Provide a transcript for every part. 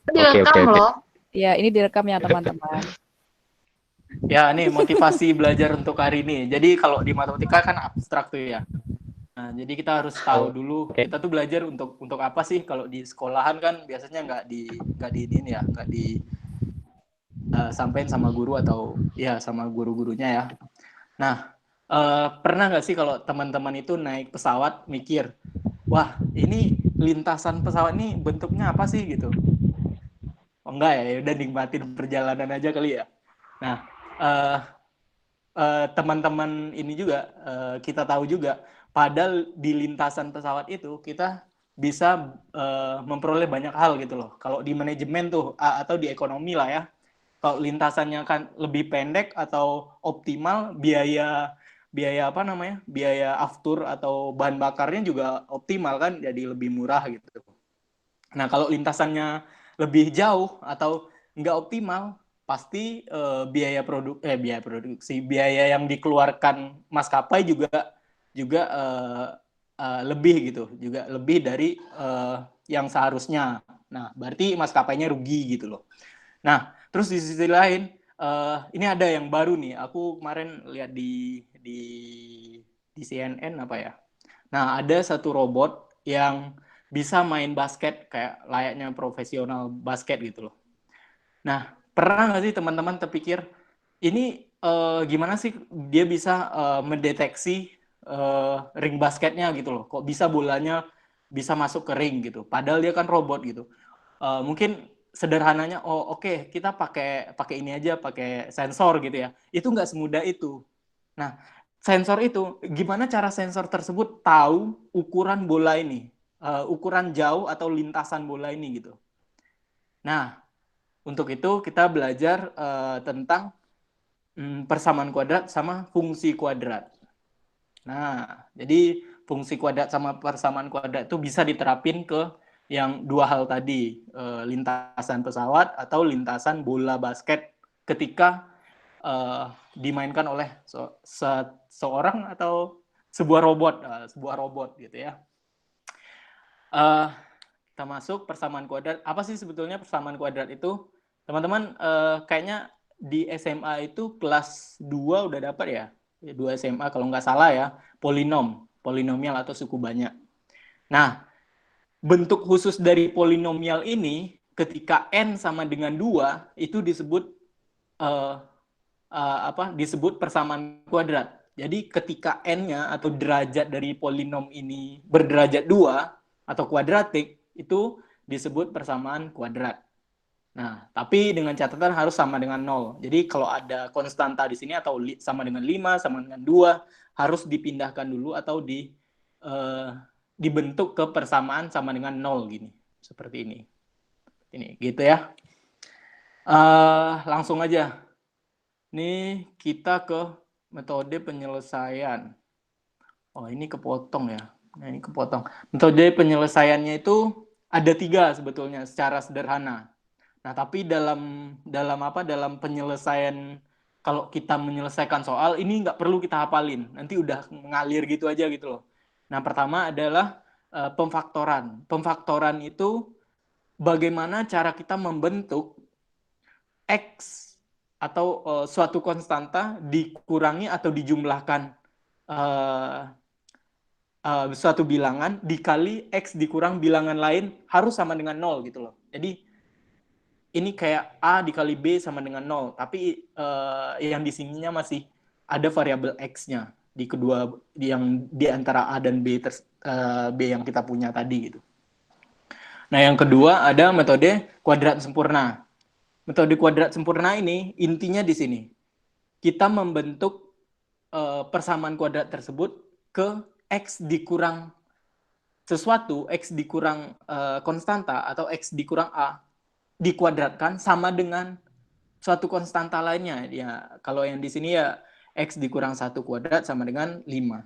Direkam loh. Ya, ini direkam ya teman-teman. Ya, nih motivasi belajar untuk hari ini. Jadi kalau di matematika kan abstrak tuh ya. Nah, jadi kita harus tahu dulu kita tuh belajar untuk apa sih? Kalau di sekolahan kan biasanya nggak di ini ya, nggak di sampaikan sama guru atau ya sama guru-gurunya ya. Nah, pernah nggak sih kalau teman-teman itu naik pesawat mikir, wah ini lintasan pesawat ini bentuknya apa sih gitu? Oh, enggak ya, udah nikmatin perjalanan aja kali ya. Nah, teman-teman ini juga kita tahu juga, padahal di lintasan pesawat itu kita bisa memperoleh banyak hal gitu loh. Kalau di manajemen tuh atau di ekonomi lah ya, kalau lintasannya kan lebih pendek atau optimal, biaya apa namanya, biaya aftur atau bahan bakarnya juga optimal kan, jadi lebih murah gitu. Nah kalau lintasannya lebih jauh atau nggak optimal, pasti biaya produksi, biaya yang dikeluarkan maskapai juga lebih gitu, juga lebih dari yang seharusnya. Nah berarti maskapainya rugi gitu loh. Nah terus di sisi lain ini ada yang baru nih, aku kemarin lihat di CNN apa ya. Nah ada satu robot yang bisa main basket kayak layaknya profesional basket gitu loh. Nah, pernah nggak sih teman-teman terpikir, ini gimana sih dia bisa mendeteksi ring basketnya gitu loh? Kok bisa bolanya bisa masuk ke ring gitu? Padahal dia kan robot gitu. Mungkin sederhananya, oh oke, kita pakai ini aja, pakai sensor gitu ya. Itu nggak semudah itu. Nah, sensor itu, gimana cara sensor tersebut tahu ukuran bola ini? Ukuran jauh atau lintasan bola ini gitu. Nah, untuk itu kita belajar tentang persamaan kuadrat sama fungsi kuadrat. Nah, jadi fungsi kuadrat sama persamaan kuadrat itu bisa diterapin ke yang dua hal tadi, lintasan pesawat atau lintasan bola basket ketika dimainkan oleh seorang atau sebuah robot gitu ya. Kita masuk persamaan kuadrat. Apa sih sebetulnya persamaan kuadrat itu? Teman-teman kayaknya di SMA itu kelas 2 udah dapat ya? 2 SMA kalau nggak salah ya, polinomial atau suku banyak. Nah, bentuk khusus dari polinomial ini ketika n sama dengan 2 itu disebut disebut persamaan kuadrat. Jadi ketika n-nya atau derajat dari polinom ini berderajat 2 atau kuadratik, itu disebut persamaan kuadrat. Nah, tapi dengan catatan harus sama dengan 0. Jadi kalau ada konstanta di sini atau sama dengan 5, sama dengan 2, harus dipindahkan dulu atau dibentuk ke persamaan sama dengan 0 gini. Seperti ini. Ini gitu ya. Langsung aja. Ini kita ke metode penyelesaian. Oh, ini kepotong ya. Nah, ini kepotong. Metode penyelesaiannya itu ada 3 sebetulnya secara sederhana. Nah, tapi dalam penyelesaian, kalau kita menyelesaikan soal, ini nggak perlu kita hafalin. Nanti udah mengalir gitu aja gitu loh. Nah, pertama adalah pemfaktoran. Pemfaktoran itu bagaimana cara kita membentuk X atau suatu konstanta dikurangi atau dijumlahkan suatu bilangan dikali X dikurang bilangan lain harus sama dengan 0 gitu loh. Jadi ini kayak A dikali B sama dengan 0, tapi yang di sininya masih ada variabel X-nya di kedua, yang di antara A dan B yang kita punya tadi gitu. Nah, yang kedua ada metode kuadrat sempurna. Metode kuadrat sempurna ini intinya di sini. Kita membentuk persamaan kuadrat tersebut ke X dikurang sesuatu, X dikurang konstanta atau X dikurang A dikuadratkan sama dengan suatu konstanta lainnya. Ya, kalau yang di sini ya X dikurang 1 kuadrat sama dengan 5.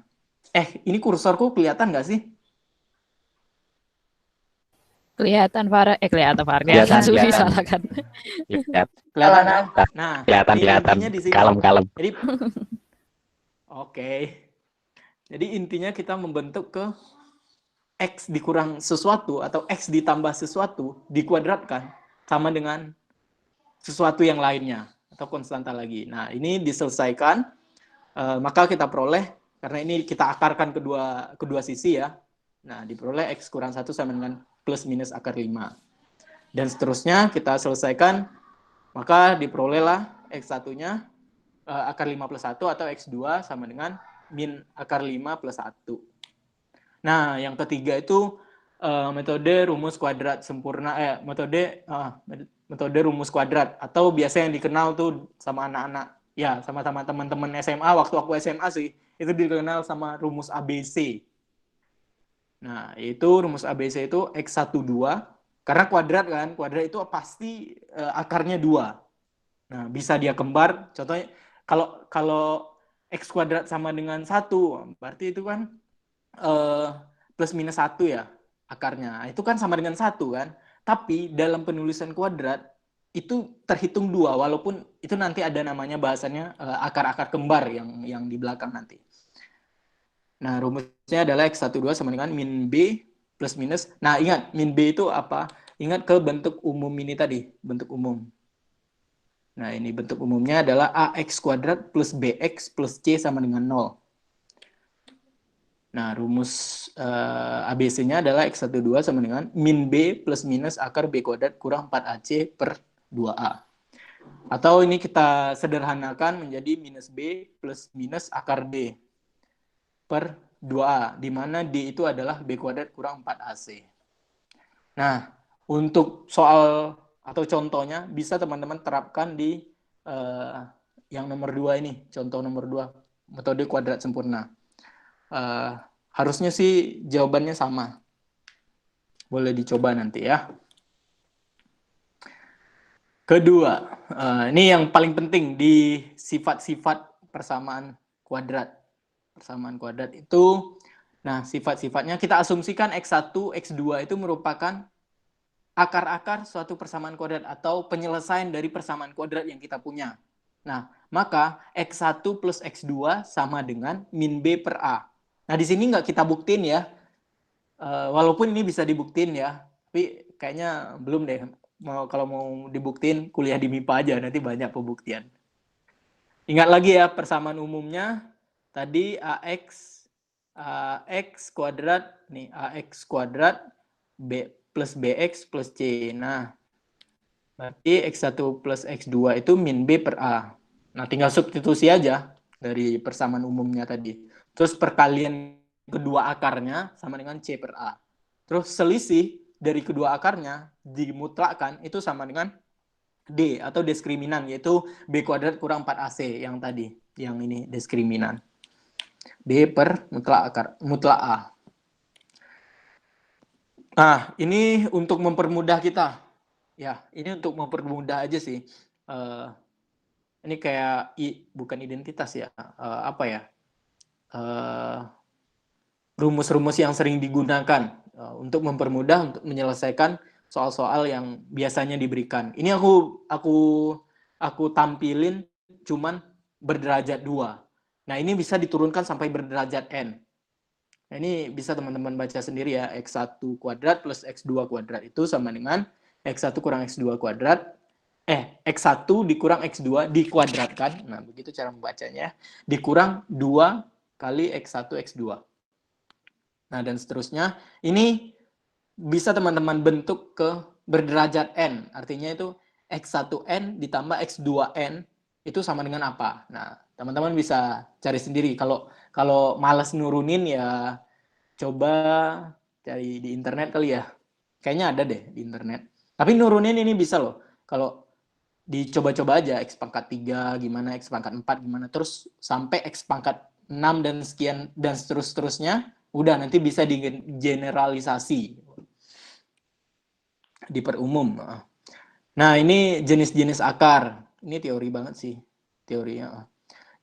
Ini kursorku kelihatan nggak sih? Kelihatan Farah, kelihatan Sufi salah kan. Kelihatan kan? Nah, kelihatan di sini. Kalem. Jadi oke. Jadi intinya kita membentuk ke X dikurang sesuatu atau X ditambah sesuatu dikuadratkan sama dengan sesuatu yang lainnya atau konstanta lagi. Nah, ini diselesaikan, maka kita peroleh, karena ini kita akarkan kedua sisi ya. Nah, diperoleh X kurang 1 sama dengan plus minus akar 5. Dan seterusnya kita selesaikan, maka diperolehlah X1-nya akar 5 plus 1 atau X2 sama dengan min akar 5 plus 1. Nah, yang ketiga itu metode rumus kuadrat sempurna, metode rumus kuadrat, atau biasa yang dikenal tuh sama anak-anak, ya sama-sama teman-teman SMA, waktu aku SMA sih, itu dikenal sama rumus ABC. Nah, itu rumus ABC itu X12, karena kuadrat kan, kuadrat itu pasti akarnya 2. Nah, bisa dia kembar, contohnya kalau X kuadrat sama dengan 1, berarti itu kan plus minus 1 ya akarnya. Itu kan sama dengan 1 kan. Tapi dalam penulisan kuadrat itu terhitung 2, walaupun itu nanti ada namanya bahasanya akar-akar kembar yang di belakang nanti. Nah, rumusnya adalah X12 sama dengan min B plus minus. Nah, ingat, min B itu apa? Ingat ke bentuk umum ini tadi, bentuk umum. Nah, ini bentuk umumnya adalah AX kuadrat plus BX plus C sama dengan 0. Nah, rumus ABC-nya adalah X12 sama dengan min B plus minus akar B kuadrat kurang 4AC per 2A. Atau ini kita sederhanakan menjadi minus B plus minus akar D per 2A, di mana D itu adalah B kuadrat kurang 4AC. Nah, untuk soal atau contohnya bisa teman-teman terapkan di yang nomor 2 ini, contoh nomor 2, metode kuadrat sempurna. Harusnya sih jawabannya sama. Boleh dicoba nanti ya. Kedua, ini yang paling penting di sifat-sifat persamaan kuadrat. Persamaan kuadrat itu, nah sifat-sifatnya kita asumsikan X1, X2 itu merupakan akar-akar suatu persamaan kuadrat atau penyelesaian dari persamaan kuadrat yang kita punya. Nah, maka X1 plus X2 sama dengan min B per A. Nah, di sini nggak kita buktiin ya. Walaupun ini bisa dibuktiin ya, tapi kayaknya belum deh. Kalau mau dibuktiin, kuliah di MIPA aja, nanti banyak pembuktian. Ingat lagi ya, persamaan umumnya tadi AX kuadrat, nih AX kuadrat B plus BX plus C. Nah, berarti X1 plus X2 itu min B per A. Nah, tinggal substitusi aja dari persamaan umumnya tadi. Terus perkalian kedua akarnya sama dengan C per A. Terus selisih dari kedua akarnya dimutlakkan itu sama dengan D atau diskriminan, yaitu B kuadrat kurang 4AC yang tadi. Yang ini diskriminan. D per mutlak A. Nah, ini untuk mempermudah kita. Ya, ini untuk mempermudah aja sih. Ini kayak bukan identitas ya. Apa ya? Rumus-rumus yang sering digunakan untuk mempermudah untuk menyelesaikan soal-soal yang biasanya diberikan. Ini aku tampilin cuman berderajat 2. Nah, ini bisa diturunkan sampai berderajat n. Nah, ini bisa teman-teman baca sendiri ya. X1 kuadrat plus X2 kuadrat itu sama dengan X1 kurang X2 kuadrat. X1 dikurang X2 dikuadratkan. Nah, begitu cara membacanya. Dikurang 2 kali X1 X2. Nah, dan seterusnya. Ini bisa teman-teman bentuk ke berderajat n. Artinya itu X1n ditambah X2n itu sama dengan apa? Nah, teman-teman bisa cari sendiri. Kalau malas nurunin ya coba cari di internet kali ya. Kayaknya ada deh di internet. Tapi nurunin ini bisa loh. Kalau dicoba-coba aja X pangkat 3 gimana, X pangkat 4 gimana, terus sampai X pangkat 6 dan sekian dan seterusnya, udah nanti bisa digeneralisasi, diperumum. Nah, ini jenis-jenis akar. Ini teori banget sih, teorinya.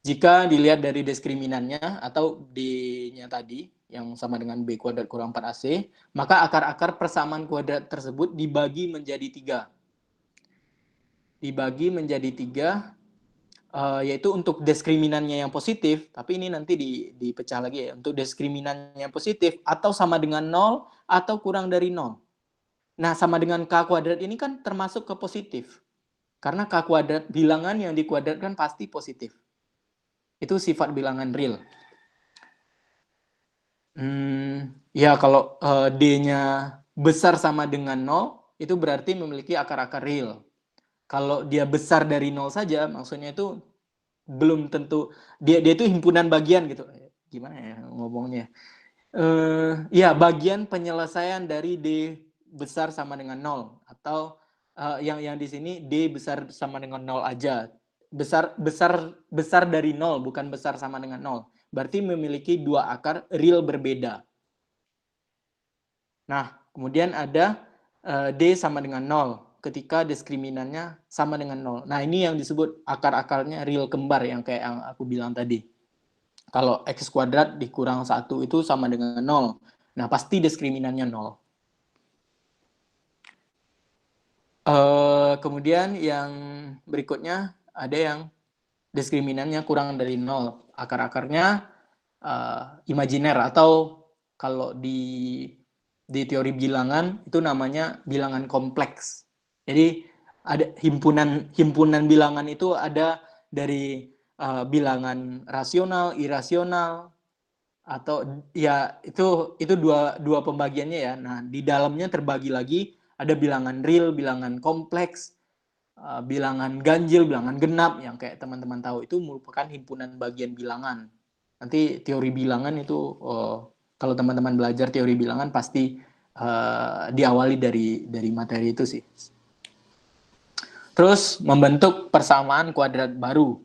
Jika dilihat dari diskriminannya atau D-nya tadi, yang sama dengan B kuadrat kurang 4AC, maka akar-akar persamaan kuadrat tersebut dibagi menjadi 3. Dibagi menjadi 3 yaitu untuk diskriminannya yang positif, tapi ini nanti dipecah lagi ya, untuk diskriminannya yang positif atau sama dengan 0 atau kurang dari 0. Nah, sama dengan K kuadrat ini kan termasuk ke positif. Karena K kuadrat bilangan yang dikuadratkan pasti positif. Itu sifat bilangan real. Ya kalau D-nya besar sama dengan 0, itu berarti memiliki akar-akar real. Kalau dia besar dari 0 saja, maksudnya itu belum tentu, dia itu himpunan bagian gitu. Gimana ya ngomongnya? Ya, bagian penyelesaian dari D besar sama dengan 0. Atau yang di sini D besar sama dengan 0 aja. Besar dari 0, bukan besar sama dengan 0. Berarti memiliki dua akar real berbeda. Nah, kemudian ada D sama dengan 0 ketika diskriminannya sama dengan 0. Nah, ini yang disebut akar-akarnya real kembar yang kayak yang aku bilang tadi. Kalau X kuadrat dikurang 1 itu sama dengan 0. Nah, pasti diskriminannya 0. Kemudian yang berikutnya ada yang diskriminannya kurang dari 0. Akar-akarnya imajiner atau kalau di teori bilangan itu namanya bilangan kompleks. Jadi ada himpunan bilangan itu ada dari bilangan rasional, irasional, atau ya itu dua pembagiannya ya. Nah, di dalamnya terbagi lagi ada bilangan real, bilangan kompleks, bilangan ganjil, bilangan genap yang kayak teman-teman tahu itu merupakan himpunan bagian bilangan. Nanti teori bilangan itu kalau teman-teman belajar teori bilangan pasti diawali dari materi itu sih. Terus membentuk persamaan kuadrat baru.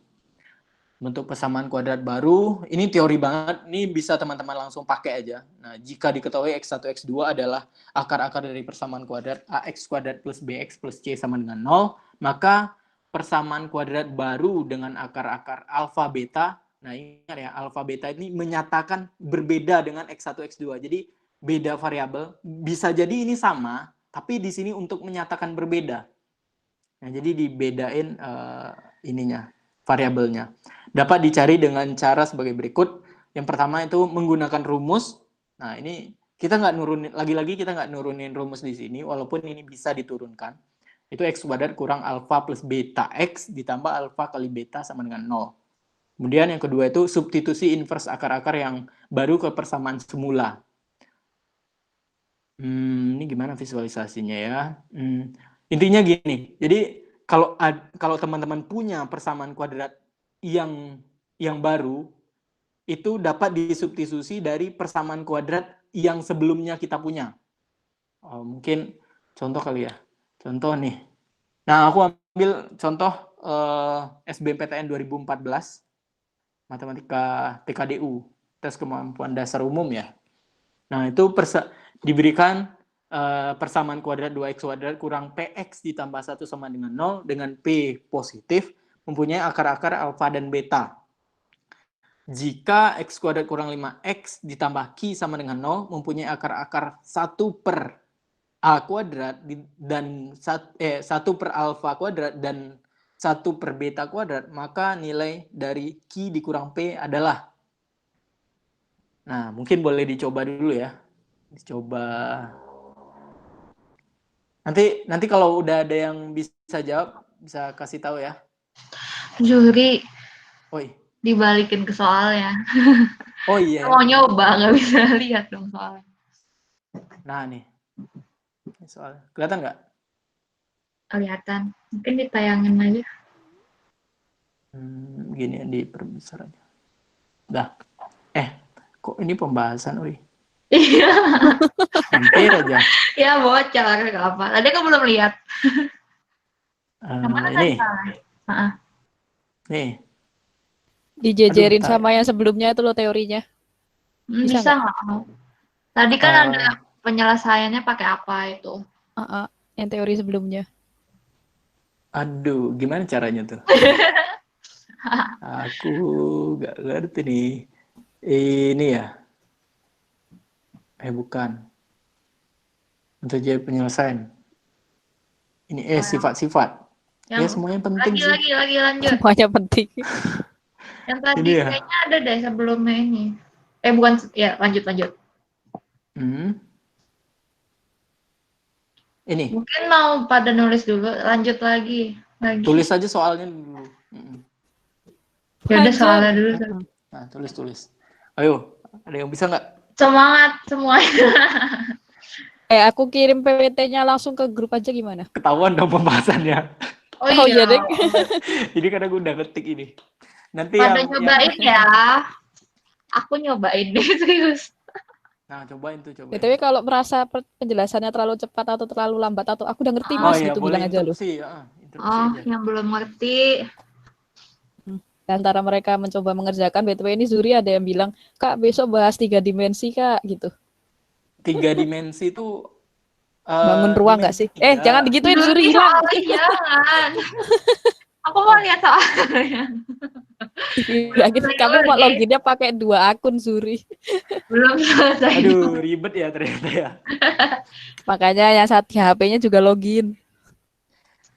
Bentuk persamaan kuadrat baru, ini teori banget, ini bisa teman-teman langsung pakai aja. Nah, jika diketahui X1, X2 adalah akar-akar dari persamaan kuadrat AX kuadrat plus BX plus C sama dengan 0, maka persamaan kuadrat baru dengan akar-akar alfa beta, nah ingat ya, alfa beta ini menyatakan berbeda dengan X1, X2. Jadi beda variabel, bisa jadi ini sama, tapi di sini untuk menyatakan berbeda. Nah, jadi dibedain ininya, variabelnya. Dapat dicari dengan cara sebagai berikut. Yang pertama itu menggunakan rumus. Nah, ini kita nggak nurunin, lagi-lagi kita nggak nurunin rumus di sini, walaupun ini bisa diturunkan. Itu X kuadrat kurang alfa plus beta X ditambah alfa kali beta sama dengan 0. Kemudian yang kedua itu substitusi inverse akar-akar yang baru ke persamaan semula. Ini gimana visualisasinya ya? Intinya gini, jadi kalau teman-teman punya persamaan kuadrat yang baru, itu dapat disubstitusi dari persamaan kuadrat yang sebelumnya kita punya. Mungkin contoh kali ya. Contoh nih. Nah, aku ambil contoh SBMPTN 2014, Matematika TKDU, tes kemampuan dasar umum ya. Nah, itu diberikan persamaan kuadrat 2x kuadrat kurang px ditambah 1 sama dengan 0 dengan p positif mempunyai akar-akar alfa dan beta. Jika x kuadrat kurang 5x ditambah q sama dengan 0 mempunyai akar-akar 1 per a kuadrat dan 1 per alfa kuadrat dan 1 per beta kuadrat, maka nilai dari q dikurang p adalah. Nah, mungkin boleh dicoba dulu ya. Dicoba. Nanti kalau udah ada yang bisa jawab, bisa kasih tahu ya. Juri, Oi. dibalikin ke soalnya. Oh iya. Mau nyoba, nggak bisa lihat dong soalnya. Nah nih, soal kelihatan nggak? Kelihatan. Mungkin ditayangin aja. Gini diperbesar aja. Dah. Kok ini pembahasan, Oi? Iya. Hampir aja. Ya bocor, nggak apa. Tadi kan belum lihat. Ini. Nih. Dijejerin sama yang sebelumnya itu loh teorinya. Bisa nggak? Tadi kan ada penyelesaiannya pakai apa itu? Yang teori sebelumnya. Aduh, gimana caranya tuh? Aku nggak ngerti nih. Ini ya. Bukan. Untuk jadi penyelesaian. Ini sifat-sifat. Ya Yang semuanya penting sih. lagi lanjut. Semuanya penting. Yang tadi Ini ya. kayaknya ada deh sebelumnya ini. Bukan, ya lanjut. Hmm. Ini. Mungkin mau pada nulis dulu, lanjut lagi. Tulis aja soalnya dulu. Ya udah Anjir. soalnya dulu. Nah, tulis. Ayo, ada yang bisa nggak? Semangat semuanya. Aku kirim PPT-nya langsung ke grup aja gimana? Ketahuan dong pembahasannya. Oh iya, Deng. Jadi karena gue udah ketik ini. Nanti Pada yang nyobain ya. Aku nyobain deh serius. Nah, cobain. BTW kalau merasa penjelasannya terlalu cepat atau terlalu lambat atau aku udah ngerti Oh Mas iya, gitu boleh bilang aja lu. interupsi ya. Interupsi Oh, aja. yang belum ngerti. Antara mereka mencoba mengerjakan, BTW ini Zuri ada yang bilang, Kak besok bahas 3 dimensi Kak, gitu. 3 dimensi itu Bangun ruang nggak sih? dimensi 3. Jangan digituin, Zuri hilang. Soalnya jangan. Aku mau lihat soalnya. Yakin kamu mau loginnya pakai 2 akun Zuri. Belum selesai. Aduh, ribet ya ternyata ya. Makanya yang satu HP-nya juga login.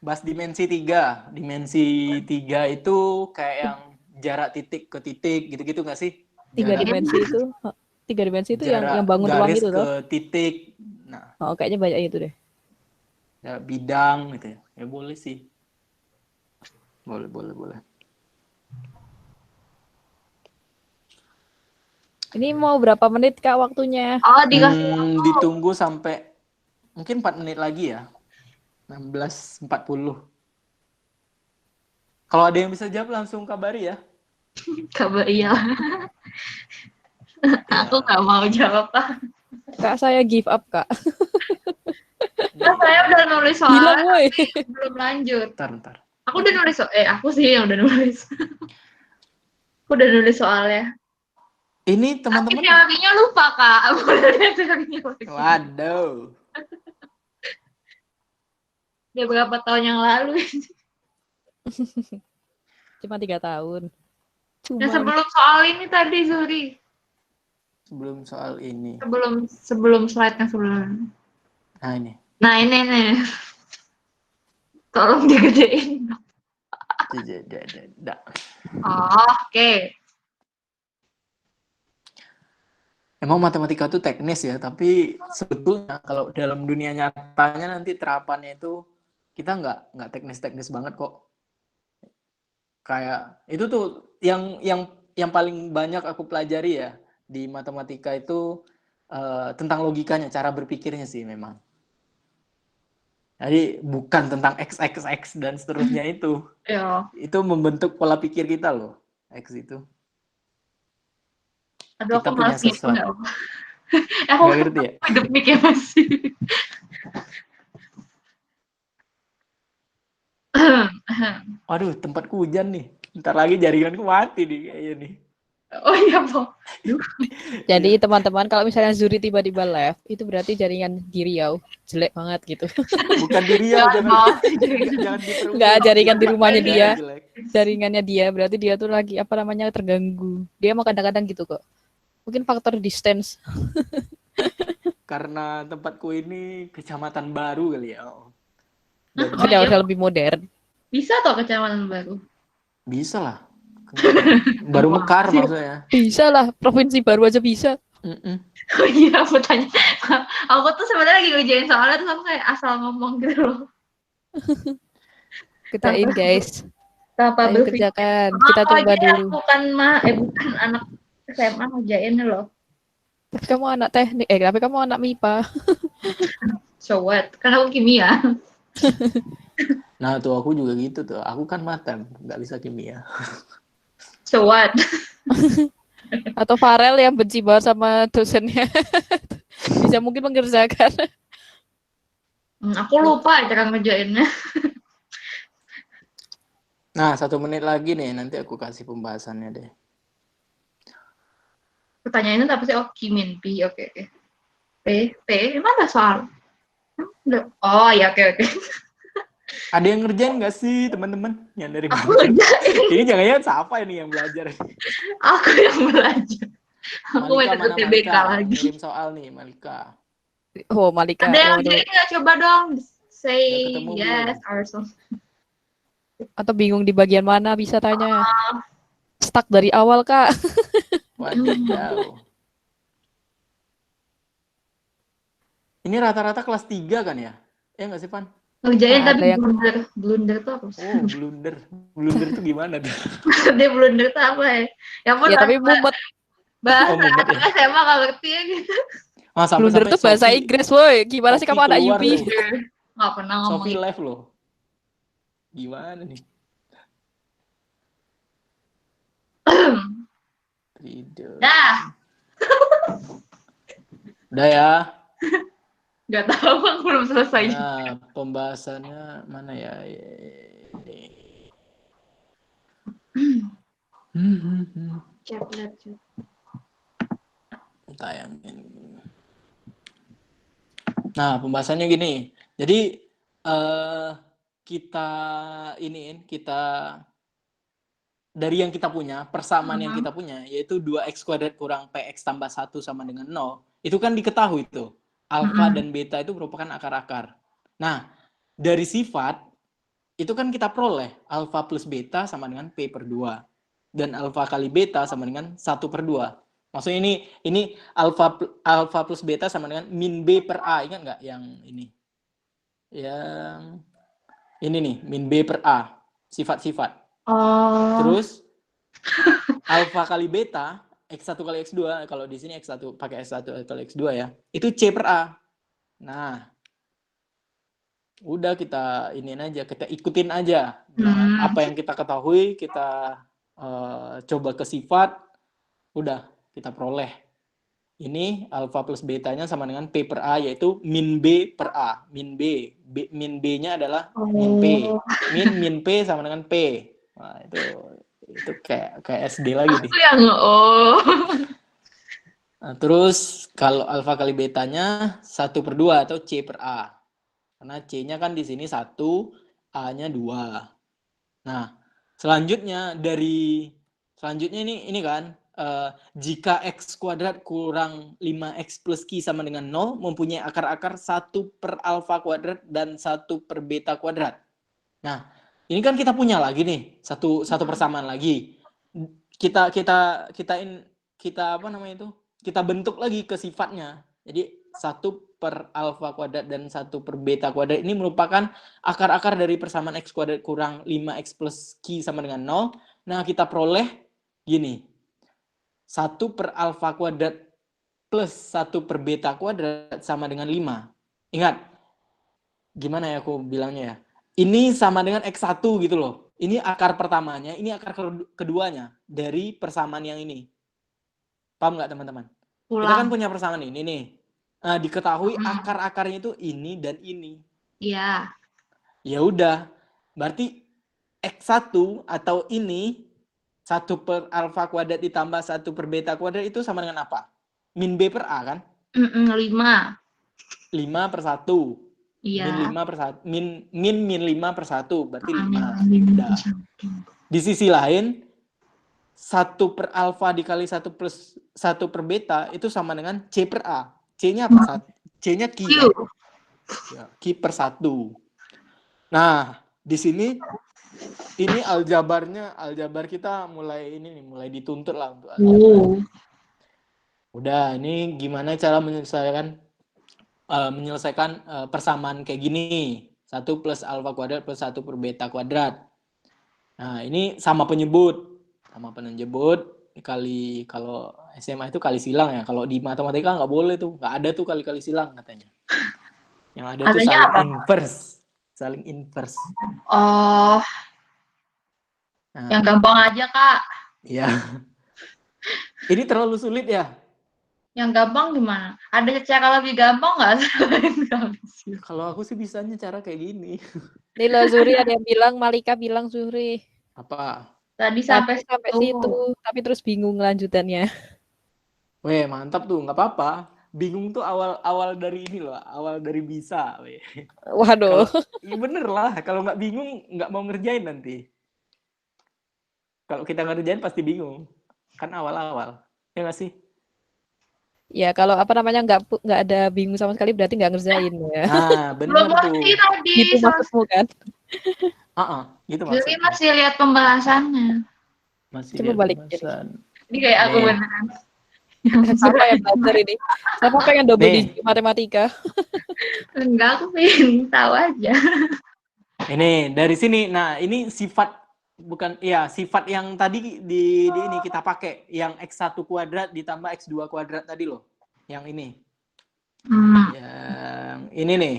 Bahas dimensi 3. Dimensi 3 itu kayak yang jarak titik ke titik gitu-gitu nggak sih? 3 Jarak dimensi itu. 3 dimensi itu yang jarak bangun ruang garis itu ke toh. titik. Nah, Kayaknya banyak itu deh. ya, bidang gitu ya. Ya boleh sih. Boleh. Ini mau berapa menit Kak waktunya? Oh, dikasih waktu. Ditunggu sampai mungkin 4 menit lagi ya. 16.40. Kalau ada yang bisa jawab langsung kabari ya. Kabar iya. Aku nggak mau jawab, Pak. Kak saya give up Kak. Nah, saya udah nulis Hilang soal, woi. belum lanjut. Ntar. Aku udah nulis aku sih yang udah nulis. Aku udah nulis soalnya. Ini teman-teman. Teorinya lupa, Kak. Aku udah lihat teorinya. Waduh. Udah berapa tahun yang lalu. Cuma 3 tahun. Nah, sebelum soal ini tadi, Zuri. Sebelum soal ini. Sebelum slide-nya sebelum. Nah, ini. Nah, ini nih. Tolong digedein. Oh, oke. Emang matematika itu teknis ya, tapi sebetulnya kalau dalam dunia nyatanya nanti terapannya itu kita nggak teknis-teknis banget kok. Kayak itu tuh yang paling banyak aku pelajari ya di matematika itu tentang logikanya, cara berpikirnya sih memang. Jadi bukan tentang x dan seterusnya itu. Ya. Itu membentuk pola pikir kita loh, x itu. Aduh, Kita aku punya malas gitu. sesuatu. Aku Nggak ngerti ya? hidup mikir masih. Aduh, tempatku hujan nih. Ntar lagi jaringanku mati nih kayaknya nih. Oh iya, Po. Jadi teman-teman kalau misalnya Zuri tiba-tiba live, itu berarti jaringan di Riau jelek banget gitu. Bukan di Riau, jangan diperumit. Enggak, jaringan di rumahnya Ada dia. jelek. Jaringannya dia berarti dia tuh lagi terganggu. Dia mau kadang-kadang gitu kok. Mungkin faktor distance. Karena tempatku ini kecamatan baru kali ya. Dan Harus lebih modern. Bisa toh kecamatan baru? bisa lah. Baru mekar maksudnya. Bisa lah, provinsi baru aja bisa. Oh iya, aku tanya. Aku tuh sebenarnya lagi ngerjain soalnya terus aku kayak asal ngomong gitu loh. Kerjain guys. Tanpa Ayo berpikir. kerjakan. Kita coba dulu. Bukan anak SMA ngerjain loh. Tapi kamu anak teknik, tapi kamu anak MIPA. So what? Karena aku kimia. Nah tuh aku juga gitu tuh. Aku kan matem, nggak bisa kimia. So what? Atau Farel yang benci banget sama dosennya. Bisa mungkin mengerjakan. Aku lupa cara ngerjainnya. Nah 1 menit lagi nih, nanti aku kasih pembahasannya deh. Pertanyaannya apa sih? Oh, Kimin Pi. Oke. P. Mana soal? Oh ya, oke. Ada yang ngerjain nggak sih teman-teman yang dari Aku ngerjain. Ini jangan-jangan siapa ini yang belajar? Aku yang belajar. Aku Malika, main TBK lagi. Kirim soal nih Malika. Oh Malika. Ada yang ngerjain nggak? Coba dong. Say ketemu yes belum? or something. Atau bingung di bagian mana bisa tanya. Stuck dari awal, Kak. Wadidaw. Ini rata-rata kelas 3 kan ya? Ya nggak sih, Pan? Ngerjain Ada tapi yang blunder. Blunder tuh apa sih? Oh, blunder. Blunder tuh gimana tuh? Dia blunder tuh apa ya? Ya ampun, ya tapi mumet. Oh, bahasa mumet ya. SMA nggak ngerti ya gitu. Ah, Blunder sampai-sampai tuh bahasa Sophie, Inggris, woi. Gimana sih Sophie kamu anak keluar UP? tuh. Nggak pernah ngomong Sophie itu. live loh. Gimana nih? Tidur. Dah, Udah ya. nggak tahu, aku belum selesai. Nah, pembahasannya mana ya? Ini. Chat, lihat chat. Tayangin. Nah, pembahasannya gini. Jadi kita dari yang kita punya, persamaan yang kita punya, yaitu 2x kuadrat kurang px tambah 1 sama dengan 0, itu kan diketahui itu. Alfa dan beta itu merupakan akar-akar. Nah, dari sifat, itu kan kita peroleh alfa plus beta sama dengan P per 2. Dan alfa kali beta sama dengan 1 per 2. Maksudnya ini alfa plus beta sama dengan min B per A. Ingat nggak yang ini? Yang ini nih, min B per A. Sifat-sifat. Oh. Terus alfa kali beta x1 kali x2, kalau di sini x1 pakai x1 kali x2 ya, itu c per a. Nah, udah kita kita ikutin aja. Apa yang kita ketahui, kita coba ke sifat, udah kita peroleh. Ini alfa plus betanya sama dengan p per a, yaitu min b per a. Min min b-nya adalah min p. Min p sama dengan p. Nah, itu kayak SD lagi nih. Aku yang Nah, terus kalau alfa kali betanya 1 per 2 atau c per a. Karena c-nya kan di sini 1, a-nya 2. Nah, selanjutnya ini kan jika x kuadrat kurang 5x plus q sama dengan 0 mempunyai akar-akar 1 per alfa kuadrat dan 1 per beta kuadrat. Nah, ini kan kita punya lagi nih, satu persamaan lagi. Kita apa namanya itu? Kita bentuk lagi ke sifatnya. Jadi 1 per alfa kuadrat dan 1 per beta kuadrat ini merupakan akar-akar dari persamaan x kuadrat kurang 5x plus q sama dengan 0. Nah, kita peroleh gini. 1 per alfa kuadrat plus 1 per beta kuadrat sama dengan 5. Ingat, gimana ya aku bilangnya ya? Ini sama dengan x1 gitu loh. Ini akar pertamanya, ini akar keduanya dari persamaan yang ini. Paham nggak teman-teman? Kita kan punya persamaan ini nih. Nah, diketahui akar-akarnya itu ini dan ini. Iya. Ya udah, berarti x1 atau ini 1 per alfa kuadrat ditambah 1 per beta kuadrat itu sama dengan apa? Min B per A kan? 5. 5 per 1. Iya. Min 5 per 1. Min 5 per 1. Berarti 5. Udah. Di sisi lain, 1 per alfa dikali 1 plus 1 per beta itu sama dengan C per A. C-nya apa? C-nya Q. Ya, Q per 1. Nah, di sini ini aljabar kita mulai dituntut lah untuk aljabar. Udah, ini gimana cara menyelesaikan persamaan kayak gini. 1 plus alfa kuadrat plus 1 per beta kuadrat. Nah, ini sama penyebut. Kali, kalau SMA itu kali silang ya. Kalau di matematika nggak boleh tuh. Nggak ada tuh kali-kali silang katanya. Yang ada tuh saling inverse. Oh. Nah, yang gampang aja, Kak. Iya. Ini terlalu sulit ya? Yang gampang gimana? Ada cara lebih gampang nggak? Kalau aku sih bisanya cara kayak gini. Nila Zuri ada yang bilang, Malika bilang Zuri. Apa? Tadi sampai situ, tapi terus bingung lanjutannya. Weh, mantap tuh, nggak apa-apa. Bingung tuh awal dari ini loh, awal dari bisa. Weh. Waduh. Iya bener lah, kalau nggak bingung nggak mau ngerjain nanti. Kalau kita ngerjain pasti bingung, kan awal-awal, ya nggak sih? Ya kalau nggak ada bingung sama sekali berarti nggak ngerjain ya. Nah bener tuh. Itu maksudmu kan? Gitu Juli maksudnya. masih lihat pembahasannya. Masih Coba lihat balik pembahasan. Ini kayak aku Nih. beneran. Siapa yang belajar ini? Siapa pengen double Nih. digit matematika? Enggak, aku pengen tahu aja. Ini dari sini. Nah, ini sifat yang tadi di ini kita pakai yang X1 kuadrat ditambah X2 kuadrat tadi loh. Yang ini. Yang ini nih.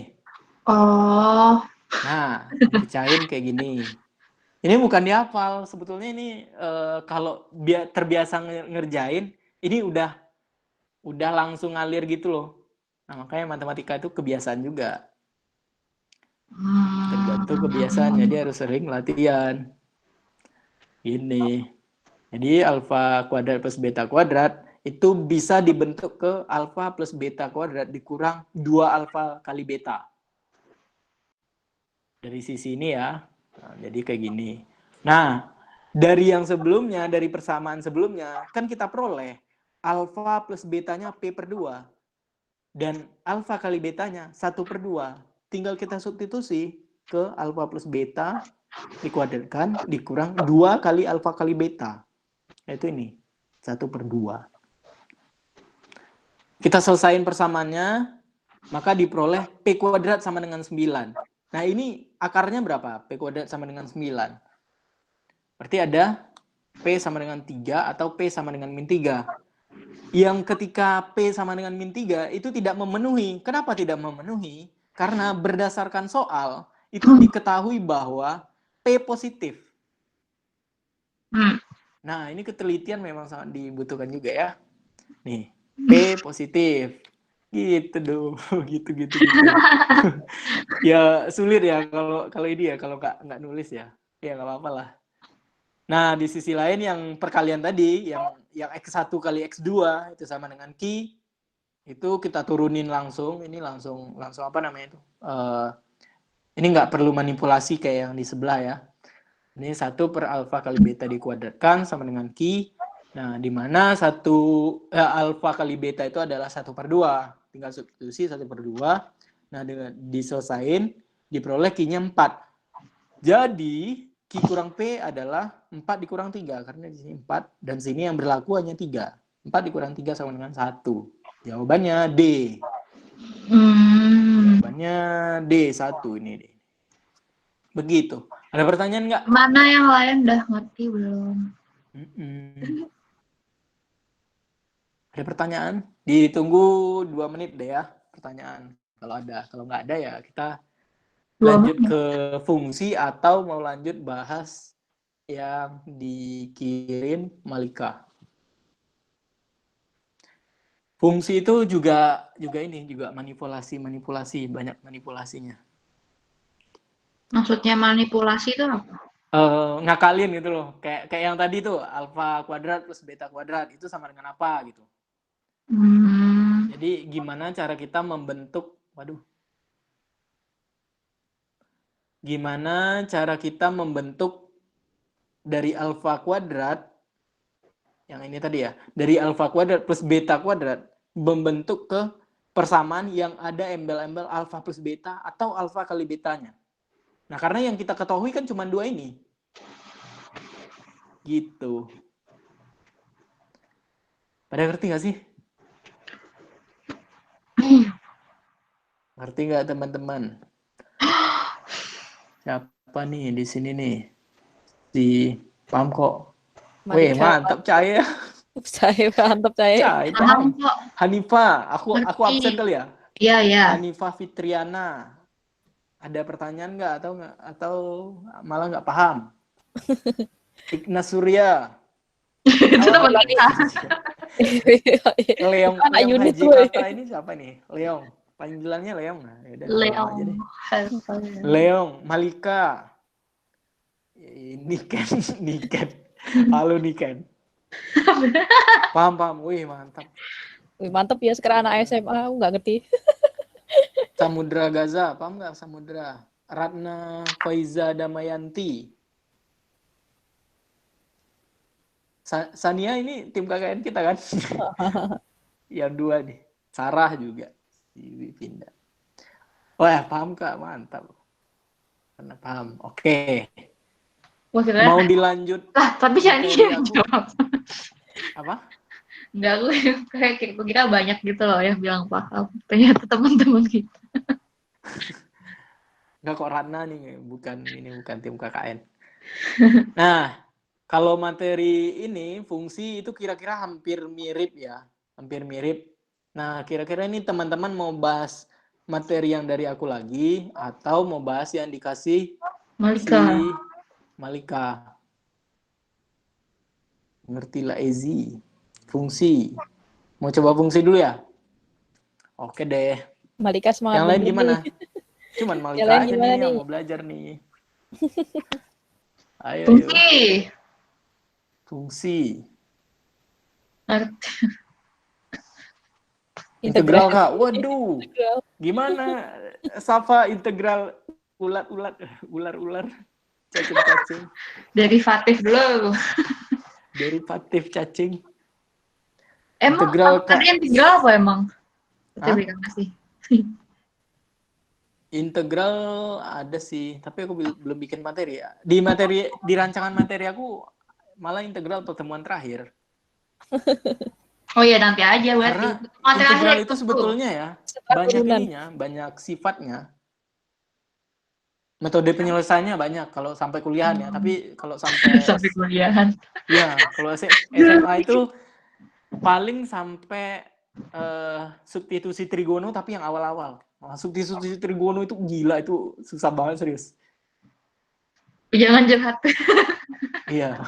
Oh. Nah, dipecahin kayak gini. Ini bukan dihafal. Sebetulnya ini kalau terbiasa ngerjain, ini udah langsung ngalir gitu loh. Nah, makanya matematika itu kebiasaan juga. Tergantung kebiasaan, jadi harus sering latihan. Ini. Jadi alfa kuadrat plus beta kuadrat itu bisa dibentuk ke alfa plus beta kuadrat dikurang 2 alfa kali beta. Dari sisi ini ya. Nah, jadi kayak gini. Nah, dari yang sebelumnya, dari persamaan sebelumnya, kan kita peroleh alfa plus betanya P per 2. Dan alfa kali betanya 1/2. Tinggal kita substitusi ke alfa plus beta dikuadratkan dikurang 2 kali alfa kali beta. Yaitu ini, 1/2. Kita selesaiin persamaannya, maka diperoleh P kuadrat sama dengan 9. Nah, ini akarnya berapa? P kuadrat sama dengan 9. Berarti ada P sama dengan 3 atau P sama dengan min 3. Yang ketika P sama dengan min 3 itu tidak memenuhi. Kenapa tidak memenuhi? Karena berdasarkan soal, itu diketahui bahwa P positif. Nah, ini ketelitian memang sangat dibutuhkan juga ya. Nih, P positif. Gitu dong, gitu. Ya sulit ya kalau ini ya, kalau nggak nulis ya. Ya nggak apa-apa lah. Nah, di sisi lain yang perkalian tadi, yang X1 kali X2 itu sama dengan Q, itu kita turunin langsung. Ini langsung apa namanya itu? Ini nggak perlu manipulasi kayak yang di sebelah ya. Ini 1 per alfa kali beta dikuadratkan sama dengan Q. Nah, di mana alfa kali beta itu adalah 1/2. Tinggal substitusi 1/2. Nah, dengan diselesain, diperoleh Q-nya 4. Jadi, Q kurang P adalah 4 dikurang 3. Karena di sini 4, dan sini yang berlaku hanya 3. 4 dikurang 3 sama dengan 1. Jawabannya D. Jawabannya D1 ini. Begitu. Ada pertanyaan nggak? Mana yang lain udah ngerti belum? Ada pertanyaan? Ditunggu 2 menit deh ya pertanyaan. Kalau ada. Kalau nggak ada ya kita lanjut ke fungsi atau mau lanjut bahas yang dikirim Malika. Fungsi itu juga manipulasi, banyak manipulasinya. Maksudnya manipulasi itu apa? Ngakalin gitu loh. Kayak yang tadi tuh, alfa kuadrat plus beta kuadrat itu sama dengan apa gitu. Jadi gimana cara kita membentuk, gimana cara kita membentuk dari alfa kuadrat, yang ini tadi ya, dari alfa kuadrat plus beta kuadrat, membentuk ke persamaan yang ada embel-embel alfa plus beta atau alfa kali betanya. Nah, karena yang kita ketahui kan cuma 2 ini. Gitu. Pada ngerti nggak sih? Ngerti nggak teman-teman? Siapa nih di sini nih? Paham kok. Wih, mantap Cahaya. Saya mantap saya. Paham kok. Hanifah, aku absen kali ya? Iya. Hanifah Fitriana. Ada pertanyaan nggak atau malah nggak paham? Ignas Surya. Itu teman kita. Leong unit Haji Kata ini siapa nih? Leong. Panggilannya Leong. Nah, yaudah, Leong aja deh. Leong, Malika. Niken. Halo Niken. Paham. Wih, mantap. Wih, mantap ya, sekarang anak SMA, aku nggak ngerti. Samudra Gaza, paham nggak Samudra? Ratna Faiza Damayanti. Sania ini tim KKN kita kan? Yang 2 nih. Sarah juga. Pindah. Wah, paham Kak, mantap. Karena paham. Oke. Maksudnya, Mau dilanjut lah, tapi Shani materi yang aku jawab. apa? Enggak, aku kayak kira banyak gitu loh yang bilang paham. Ternyata teman-teman kita. Enggak kok Ratna nih, bukan tim KKN. Nah, kalau materi ini fungsi itu kira-kira hampir mirip ya, hampir mirip. Nah, kira-kira ini teman-teman mau bahas materi yang dari aku lagi atau mau bahas yang dikasih Malika. si Malika. Ngertilah Ezi. Fungsi. Mau coba fungsi dulu ya? Oke deh. Malika semangat Yang lain bener gimana? nih. Cuman Yang Malika lain aja gimana nih yang nih? mau belajar nih. Ayo. Fungsi. Fungsi. Ngerti. Integral Kak. Waduh. Integral. Gimana? Safa integral ular-ular, cacing-cacing. Derivatif dulu. Derivatif cacing. Emang Integral tadi Kak. integral apa emang? Kita Hah? berikan kasih. Integral ada sih, tapi aku belum bikin materi ya. Di rancangan materi aku malah integral pertemuan terakhir. Oh iya, nanti aja berarti. Karena Materi akhir integral yang itu itu. sebetulnya ya Setelah banyak turunan. ininya, banyak sifatnya. Metode penyelesaiannya banyak kalau sampai kuliahan ya, tapi kalau sampai Sampai kuliahan. ya, kalau SMA itu paling sampai substitusi trigono tapi yang awal-awal. Nah, substitusi trigono itu gila, itu susah banget serius. Jangan curhat. Iya.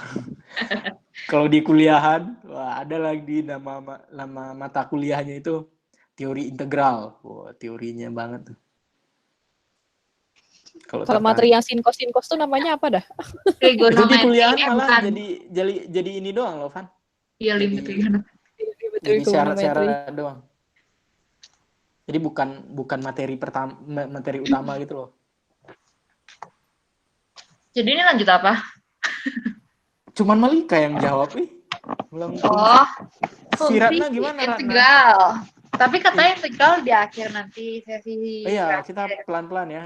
Kalau di kuliahan, wah, ada lagi nama mata kuliahnya itu teori integral. Wah, teorinya banget tuh. Kalau Kalau materi tertarik. yang sinkos tuh namanya apa dah? Itu di kuliahan Trigonometri, malah bukan. jadi ini doang loh, Van. Iya, limit Jadi Trigonometri. syarat-syarat doang. Jadi bukan materi utama gitu loh. Jadi ini lanjut apa? Cuman Malika yang jawab nih. Ulang fungsi. Oh, Si fungsi Ratna gimana Ratna? integral. Tapi katanya integral di akhir nanti sesi. Oh iya, kita pelan-pelan ya.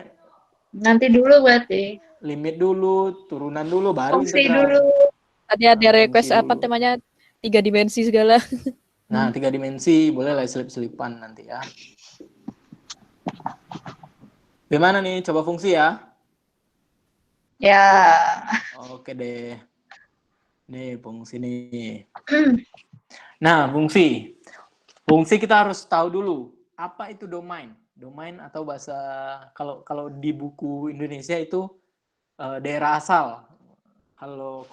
Nanti dulu berarti. Limit dulu, turunan dulu, baru Fungsi integral. dulu. Tadi ada Nah, request fungsi apa dulu. temanya 3 dimensi segala. Nah, 3 dimensi boleh lah selip-selipan nanti ya. Gimana nih? Coba fungsi ya. Ya. Oke deh. Nih, fungsi nih. Nah, fungsi. Fungsi kita harus tahu dulu apa itu domain. Domain atau bahasa kalau di buku Indonesia itu daerah asal. Kalau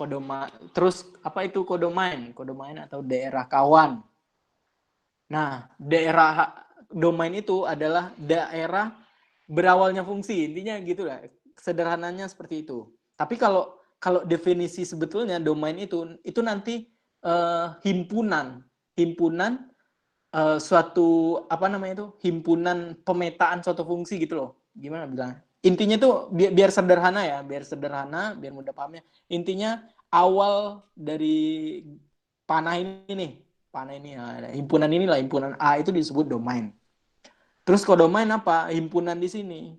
terus apa itu kodomain? Kodomain atau daerah kawan. Nah, daerah domain itu adalah daerah berawalnya fungsi. Intinya gitu lah. Sederhananya seperti itu. Tapi kalau definisi sebetulnya domain itu nanti himpunan suatu apa namanya itu, himpunan pemetaan suatu fungsi gitu loh. Gimana bilang? Intinya tuh biar sederhana ya, biar mudah pahamnya. Intinya awal dari panah ini nih, himpunan inilah, himpunan A itu disebut domain. Terus kodomain apa? Himpunan di sini.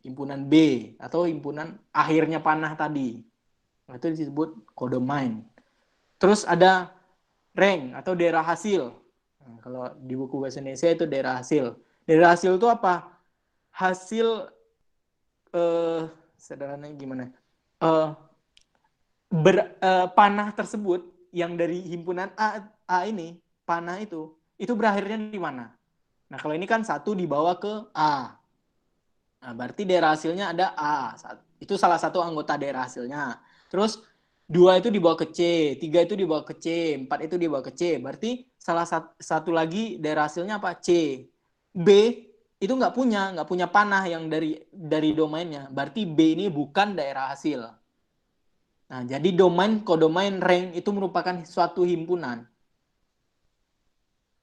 Himpunan B atau himpunan akhirnya panah tadi. Nah, itu disebut kodomain. Terus ada rank atau daerah hasil. Nah, kalau di buku bahasa Indonesia itu daerah hasil. Daerah hasil itu apa? Hasil sederhananya gimana? Panah tersebut yang dari himpunan A ini, panah itu berakhirnya di mana? Nah, kalau ini kan 1 dibawa ke A. Nah, berarti daerah hasilnya ada A. Itu salah satu anggota daerah hasilnya. Terus 2 itu dibawa ke C, 3 itu dibawa ke C, 4 itu dibawa ke C. Berarti salah satu lagi daerah hasilnya apa? C. B itu nggak punya panah yang dari domainnya. Berarti B ini bukan daerah hasil. Nah, jadi domain, kodomain, rank itu merupakan suatu himpunan.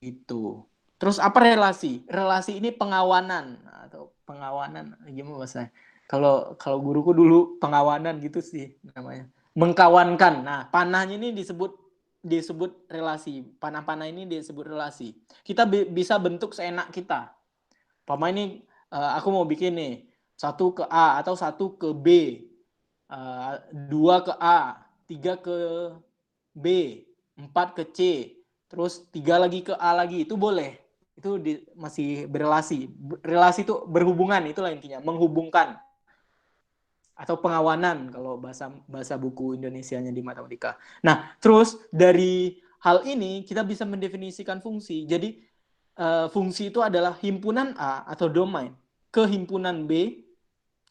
Itu. Terus apa relasi? Relasi ini pengawanan atau pengawanan gimana bahasanya? Kalau guruku dulu pengawanan gitu sih namanya. Mengkawankan. Nah, panahnya ini disebut relasi. Panah-panah ini disebut relasi. Kita bisa bentuk seenak kita. Pama ini aku mau bikin nih 1 ke A atau 1 ke B, 2 ke A, 3 ke B, 4 ke C, terus 3 lagi ke A lagi, itu boleh. Itu masih berelasi. Relasi itu berhubungan, itulah intinya, menghubungkan. Atau pengawanan kalau bahasa buku Indonesianya di matematika. Nah, terus dari hal ini kita bisa mendefinisikan fungsi. Jadi fungsi itu adalah himpunan A atau domain ke himpunan B,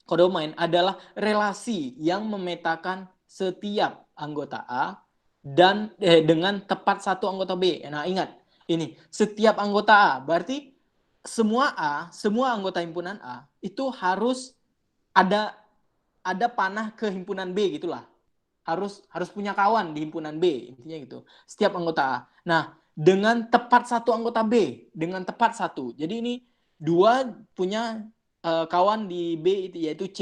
kodomain adalah relasi yang memetakan setiap anggota A dan dengan tepat satu anggota B. Nah, ingat, ini setiap anggota A berarti semua anggota himpunan A itu harus ada panah ke himpunan B gitulah. Harus punya kawan di himpunan B, intinya gitu. Setiap anggota A. Nah, dengan tepat satu anggota B, dengan tepat satu. Jadi ini 2 punya kawan di B yaitu C.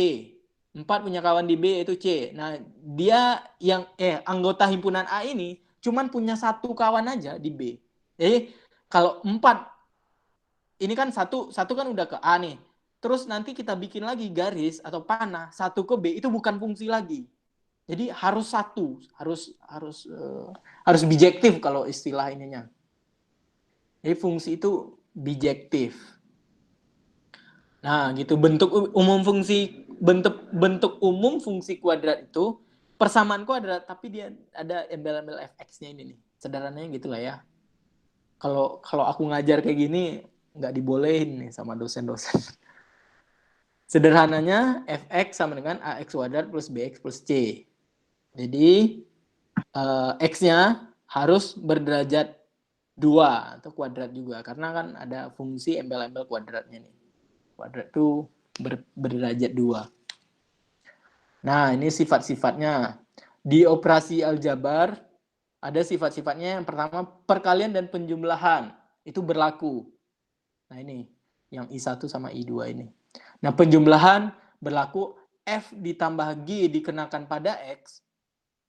4 punya kawan di B yaitu C. Nah, dia yang anggota himpunan A ini cuman punya satu kawan aja di B. Jadi kalau 4 ini kan satu kan udah ke A nih. Terus nanti kita bikin lagi garis atau panah 1 ke B, itu bukan fungsi lagi. Jadi harus satu, harus bijektif kalau istilah ininya. Jadi fungsi itu bijektif. Nah, gitu bentuk umum fungsi kuadrat itu persamaan kuadrat, tapi dia ada embel-embel fx-nya ini nih. Sederhananya gitulah ya. Kalau aku ngajar kayak gini nggak dibolehin nih sama dosen-dosen. Sederhananya fx sama dengan ax kuadrat plus bx plus c. Jadi x-nya harus berderajat 2 atau kuadrat juga karena kan ada fungsi embel-embel kuadratnya nih. Kuadrat itu berderajat 2. Nah, ini sifat-sifatnya. Di operasi aljabar ada sifat-sifatnya. Yang pertama, perkalian dan penjumlahan itu berlaku. Nah, ini yang I1 sama I2 ini. Nah, penjumlahan berlaku F ditambah G dikenakan pada X.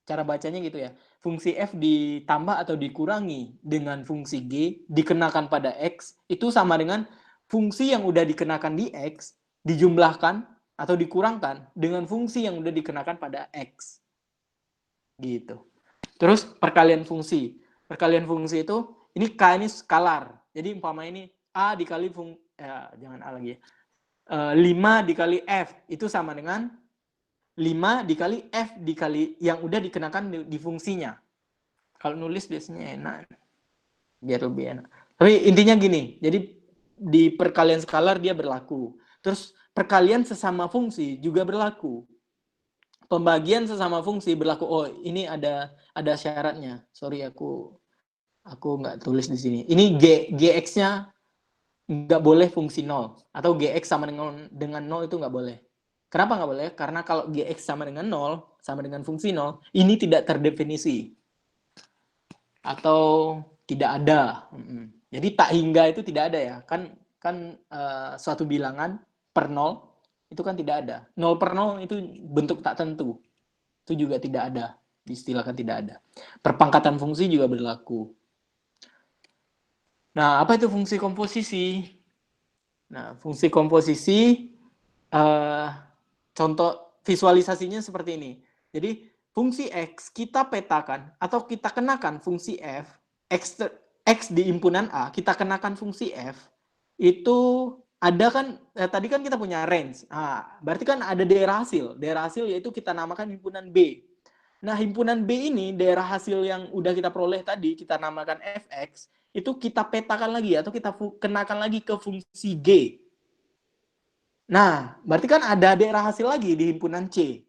Cara bacanya gitu ya. Fungsi F ditambah atau dikurangi dengan fungsi G dikenakan pada X itu sama dengan fungsi yang udah dikenakan di X dijumlahkan atau dikurangkan dengan fungsi yang udah dikenakan pada X. Gitu. Terus perkalian fungsi. Perkalian fungsi itu, ini K ini skalar. Jadi umpama ini A dikali jangan A lagi ya. 5 dikali F itu sama dengan 5 dikali F dikali yang udah dikenakan di fungsinya. Kalau nulis biasanya enak. Biar lebih enak. Tapi intinya gini, jadi di perkalian skalar dia berlaku. Terus perkalian sesama fungsi juga berlaku. Pembagian sesama fungsi berlaku. Oh, ini ada syaratnya. Sorry, aku nggak tulis di sini. Ini gx-nya nggak boleh fungsi 0. Atau gx sama dengan 0 itu nggak boleh. Kenapa nggak boleh? Karena kalau gx sama dengan 0, sama dengan fungsi 0, ini tidak terdefinisi. Atau tidak ada. Jadi tak hingga itu tidak ada ya. Kan suatu bilangan per 0 itu kan tidak ada. 0 per 0 itu bentuk tak tentu. Itu juga tidak ada. Diistilahkan tidak ada. Perpangkatan fungsi juga berlaku. Nah, apa itu fungsi komposisi? Nah, fungsi komposisi contoh visualisasinya seperti ini. Jadi fungsi X kita petakan atau kita kenakan fungsi F, X di himpunan A, kita kenakan fungsi F, itu ada kan, tadi kan kita punya range. Nah, berarti kan ada daerah hasil. Daerah hasil yaitu kita namakan himpunan B. Nah, himpunan B ini, daerah hasil yang udah kita peroleh tadi, kita namakan Fx, itu kita petakan lagi atau kita kenakan lagi ke fungsi G. Nah, berarti kan ada daerah hasil lagi di himpunan C.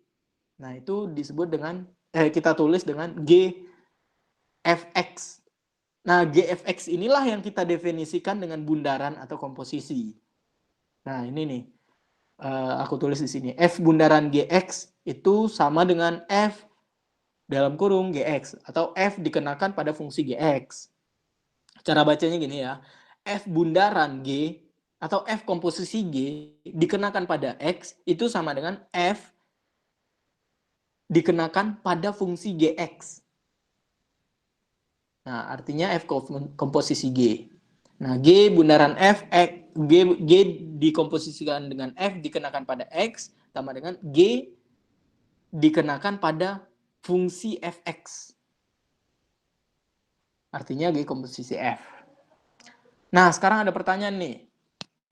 Nah, itu disebut dengan, kita tulis dengan Gfx. Nah, Gfx inilah yang kita definisikan dengan bundaran atau komposisi. Nah, ini nih, aku tulis di sini. F bundaran Gx itu sama dengan F dalam kurung Gx, atau F dikenakan pada fungsi Gx. Cara bacanya gini ya, F bundaran G atau F komposisi G dikenakan pada X itu sama dengan F dikenakan pada fungsi Gx. Nah, artinya F komposisi G. Nah, G bundaran F, G dikomposisikan dengan F dikenakan pada X, sama dengan G dikenakan pada fungsi Fx. Artinya G komposisi F. Nah, sekarang ada pertanyaan nih.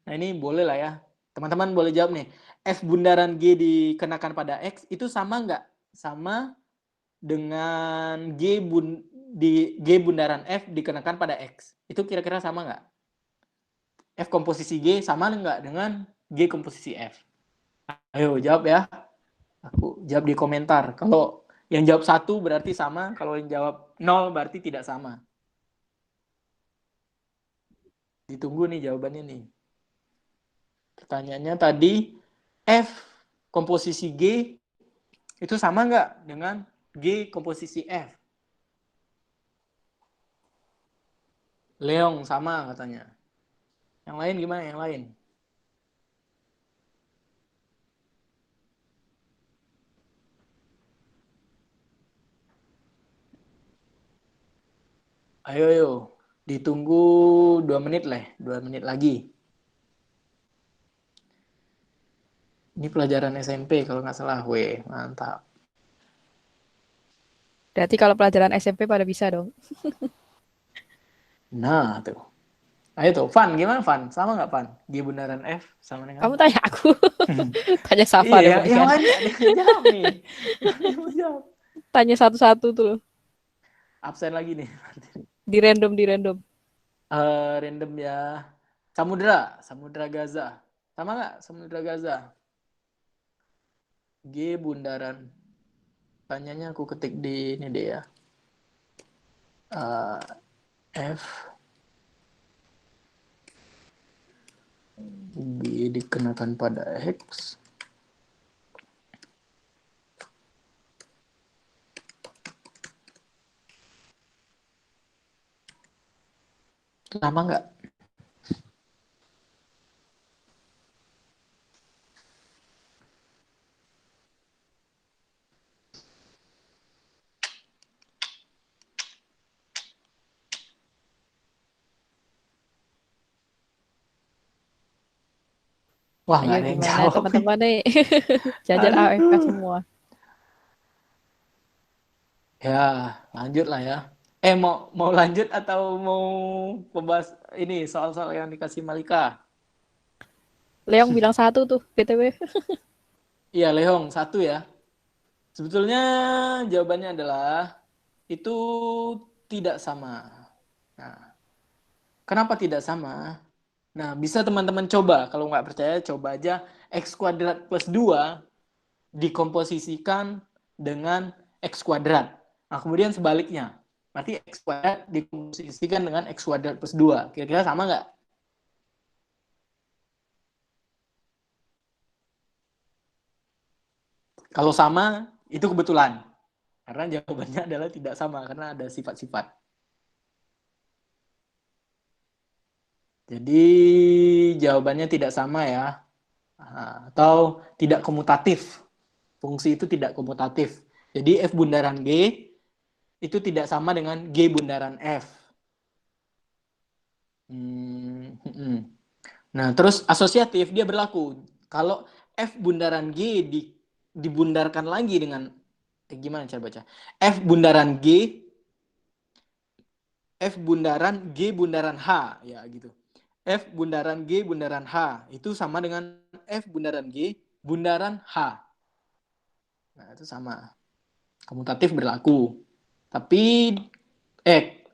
Nah, ini boleh lah ya. Teman-teman boleh jawab nih. F bundaran G dikenakan pada X itu sama nggak? Sama dengan G bundaran F dikenakan pada X. Itu kira-kira sama nggak? F komposisi G sama nggak dengan G komposisi F? Ayo jawab ya. Aku jawab di komentar. Kalau yang jawab 1 berarti sama, kalau yang jawab 0 berarti tidak sama. Ditunggu nih jawabannya nih. Pertanyaannya tadi, F komposisi G itu sama nggak dengan G komposisi F? Leong sama katanya. Yang lain gimana? Yang lain? Ayo. Ditunggu 2 menit lah. 2 menit lagi. Ini pelajaran SMP kalau nggak salah. Weh, mantap. Berarti kalau pelajaran SMP pada bisa dong. Nah, tuh. Ayo tuh, Van, gimana Van? Sama nggak Van? G bundaran F sama dengan? Kamu tanya aku. Tanya Safa deh Iya, yang mendingan. lain nggak ada yang jawab nih. Nggak ada yang mau jawab. Tanya satu-satu tuh loh. Absen lagi nih. Di random. Random ya. Samudra Gaza. Sama nggak Samudra Gaza? G bundaran. Tanyanya aku ketik di ini deh ya. F G dikenakan pada X. Sama nggak? Wah, Ayo nggak ada yang gimana jawab. teman-teman nih. Jajar Aduh. AFK semua. Ya, lanjut lah ya. Mau lanjut atau mau membahas ini soal-soal yang dikasih Malika? Leong bilang satu tuh, BTW. Iya, Leong, 1 ya. Sebetulnya jawabannya adalah itu tidak sama. Nah, kenapa tidak sama? Nah, bisa teman-teman coba. Kalau nggak percaya, coba aja X kuadrat plus 2 dikomposisikan dengan X kuadrat. Nah, kemudian sebaliknya. Berarti X kuadrat dikomposisikan dengan X kuadrat plus 2. Kira-kira sama nggak? Kalau sama, itu kebetulan. Karena jawabannya adalah tidak sama, karena ada sifat-sifat. Jadi jawabannya tidak sama ya. Atau tidak komutatif. Fungsi itu tidak komutatif. Jadi F bundaran G itu tidak sama dengan G bundaran F. Nah, terus asosiatif dia berlaku. Kalau F bundaran G dibundarkan lagi dengan gimana cara baca? F bundaran G bundaran H ya gitu. F bundaran G bundaran H itu sama dengan F bundaran G bundaran H. Nah, itu sama. Komutatif berlaku. Tapi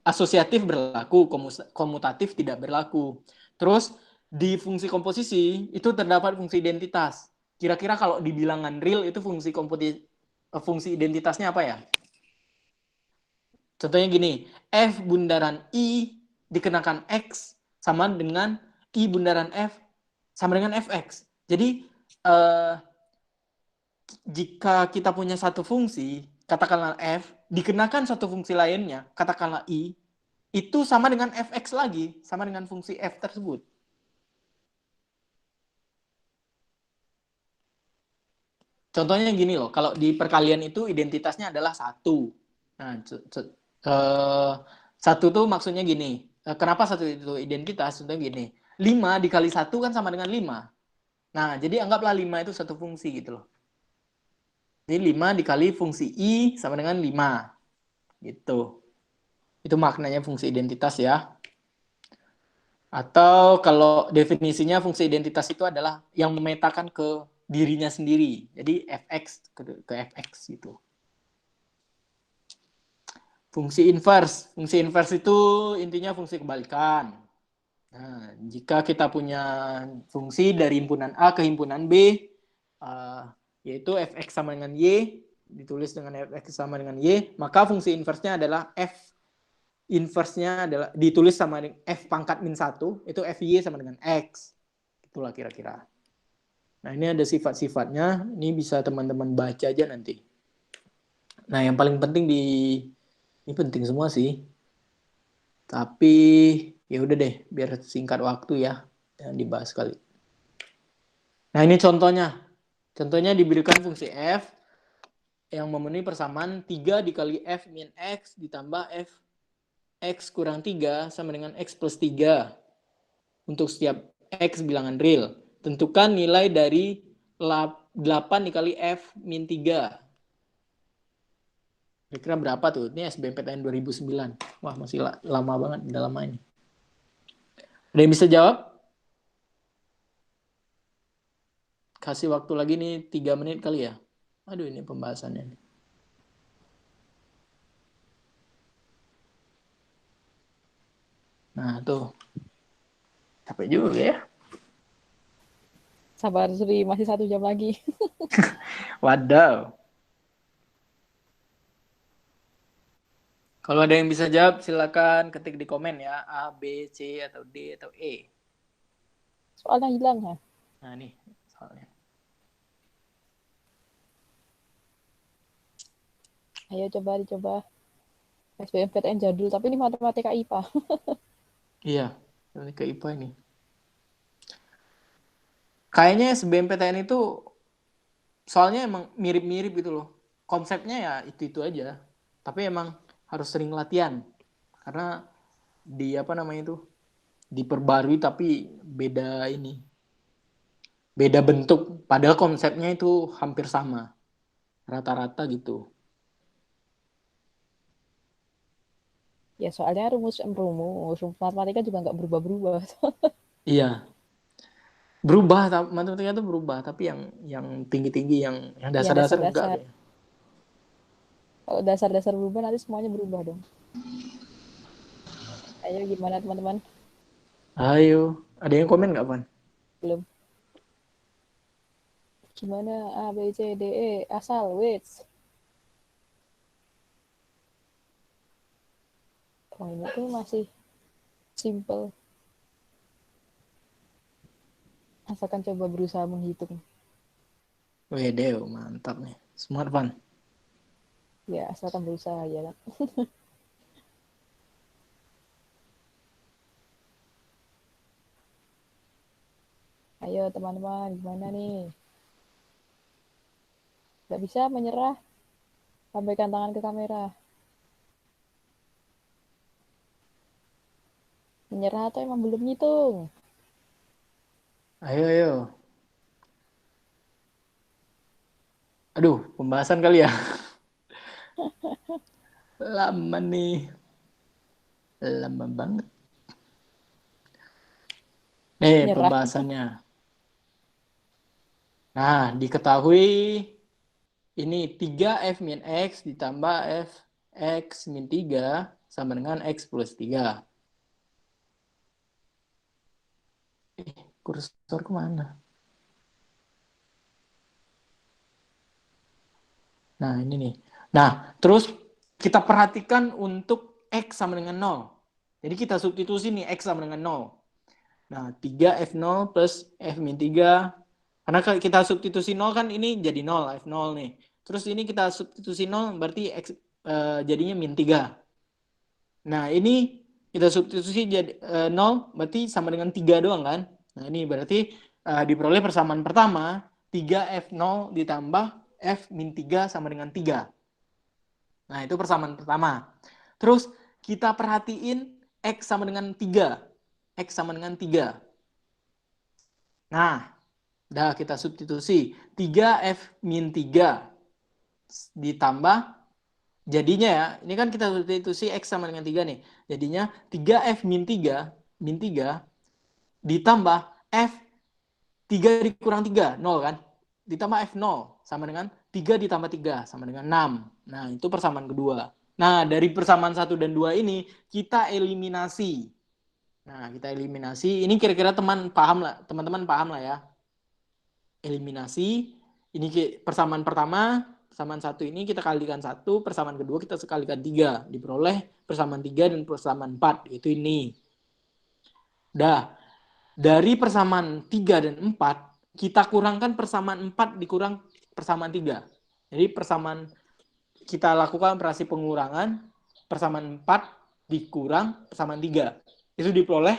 asosiatif berlaku, komutatif tidak berlaku. Terus di fungsi komposisi itu terdapat fungsi identitas. Kira-kira kalau di bilangan real itu fungsi identitasnya apa ya? Contohnya gini, F bundaran I dikenakan X sama dengan I bundaran F sama dengan Fx. Jadi jika kita punya satu fungsi, katakanlah F, dikenakan satu fungsi lainnya, katakanlah I, itu sama dengan Fx lagi, sama dengan fungsi F tersebut. Contohnya gini loh, kalau di perkalian itu identitasnya adalah 1. Nah, 1 tuh maksudnya gini, kenapa satu itu identitas? Contohnya gini, 5 dikali 1 kan sama dengan 5. Nah, jadi anggaplah 5 itu satu fungsi gitu loh. Jadi 5 dikali fungsi I sama dengan 5. Gitu. Itu maknanya fungsi identitas ya. Atau kalau definisinya fungsi identitas itu adalah yang memetakan ke dirinya sendiri. Jadi fx ke fx gitu. Fungsi inverse. Fungsi inverse itu intinya fungsi kebalikan. Nah, jika kita punya fungsi dari himpunan A ke himpunan B, yaitu fx sama dengan y, ditulis dengan fx sama dengan y, maka fungsi inverse-nya adalah f inverse-nya adalah ditulis sama dengan f pangkat min 1, itu fy sama dengan x. Itulah kira-kira. Nah, ini ada sifat-sifatnya, ini bisa teman-teman baca aja nanti. Nah, yang paling penting ini penting semua sih. Tapi ya udah deh, biar singkat waktu ya, jangan dibahas kali. Nah, ini contohnya. Contohnya diberikan fungsi f yang memenuhi persamaan 3 dikali f min x ditambah f x kurang 3 sama dengan x plus 3 untuk setiap x bilangan real. Tentukan nilai dari 8 dikali f min 3. Kira-kira berapa tuh? Ini SBMPTN 2009. Wah, masih lama banget, udah lama ini. Ada yang bisa jawab? Kasih waktu lagi nih 3 menit kali ya. Aduh, ini pembahasannya. Nah, tuh. Capek juga ya. Sabar Sri, masih 1 jam lagi. Wadaw. Kalau ada yang bisa jawab, silakan ketik di komen ya. A, B, C, atau D, atau E. Soalnya hilang ya. Nah, nih soalnya. Ayo dicoba. SBMPTN jadul, tapi ini matematika IPA. Iya, ini ke IPA ini. Kayaknya SBMPTN itu soalnya emang mirip-mirip gitu loh. Konsepnya ya itu-itu aja. Tapi emang harus sering latihan. Karena diperbarui tapi beda ini. Beda bentuk. Padahal konsepnya itu hampir sama. Rata-rata gitu. Ya soalnya rumus matematika juga nggak berubah-berubah. Iya. Berubah, matematika itu berubah. Tapi yang tinggi-tinggi, yang Yang dasar-dasar enggak dasar-dasar. deh. Kalau dasar-dasar berubah nanti semuanya berubah dong. Ayo gimana teman-teman? Ayo. Ada yang komen nggak, Van? Belum. Gimana A, B, C, D, E, asal, wait. Oh ini tuh masih simple. Asalkan coba berusaha menghitung. Wede, mantap nih. Smart, Van. Ya asalkan berusaha ya kan. Ayo teman-teman, gimana nih? Gak bisa menyerah? Sampaikan tangan ke kamera. Menyerah atau emang belum ngitung? Ayo. Aduh, pembahasan kali ya. Lama nih. Lama banget. Nih, Nyerah. pembahasannya. Nah, diketahui ini 3F min X ditambah Fx min 3 sama dengan X plus 3. Kursor kemana? Nah, ini nih. Nah, terus kita perhatikan untuk X sama dengan 0. Jadi kita substitusi nih X sama dengan 0. Nah, 3F0 plus F min 3. Karena kita substitusi 0 kan ini jadi 0, F0 nih. Terus ini kita substitusi 0 berarti X jadinya min 3. Nah, ini kita substitusi jadi 0 berarti sama dengan 3 doang kan. Nah, ini berarti diperoleh persamaan pertama 3F0 ditambah F min 3 sama dengan 3. Nah, itu persamaan pertama. Terus kita perhatiin X sama dengan 3. X sama dengan 3. Nah, dah kita substitusi. 3F min 3 ditambah, jadinya ya, ini kan kita substitusi X sama dengan 3 nih. Jadinya 3F min 3 ditambah F 3 dikurang 3, 0 kan? Ditambah F0 sama dengan 3 ditambah 3 sama dengan 6. Nah, itu persamaan kedua. Nah, dari persamaan 1 dan 2 ini kita eliminasi. Nah, kita eliminasi. Ini kira-kira teman-teman paham lah ya. Eliminasi. Ini persamaan pertama, persamaan 1 ini kita kalikan 1, persamaan kedua kita kalikan 3. Diperoleh persamaan 3 dan persamaan 4. Itu ini. Dah. Dari persamaan 3 dan 4, kita kurangkan persamaan 4 dikurang persamaan 3. Jadi kita lakukan operasi pengurangan, persamaan 4 dikurang persamaan 3. Itu diperoleh,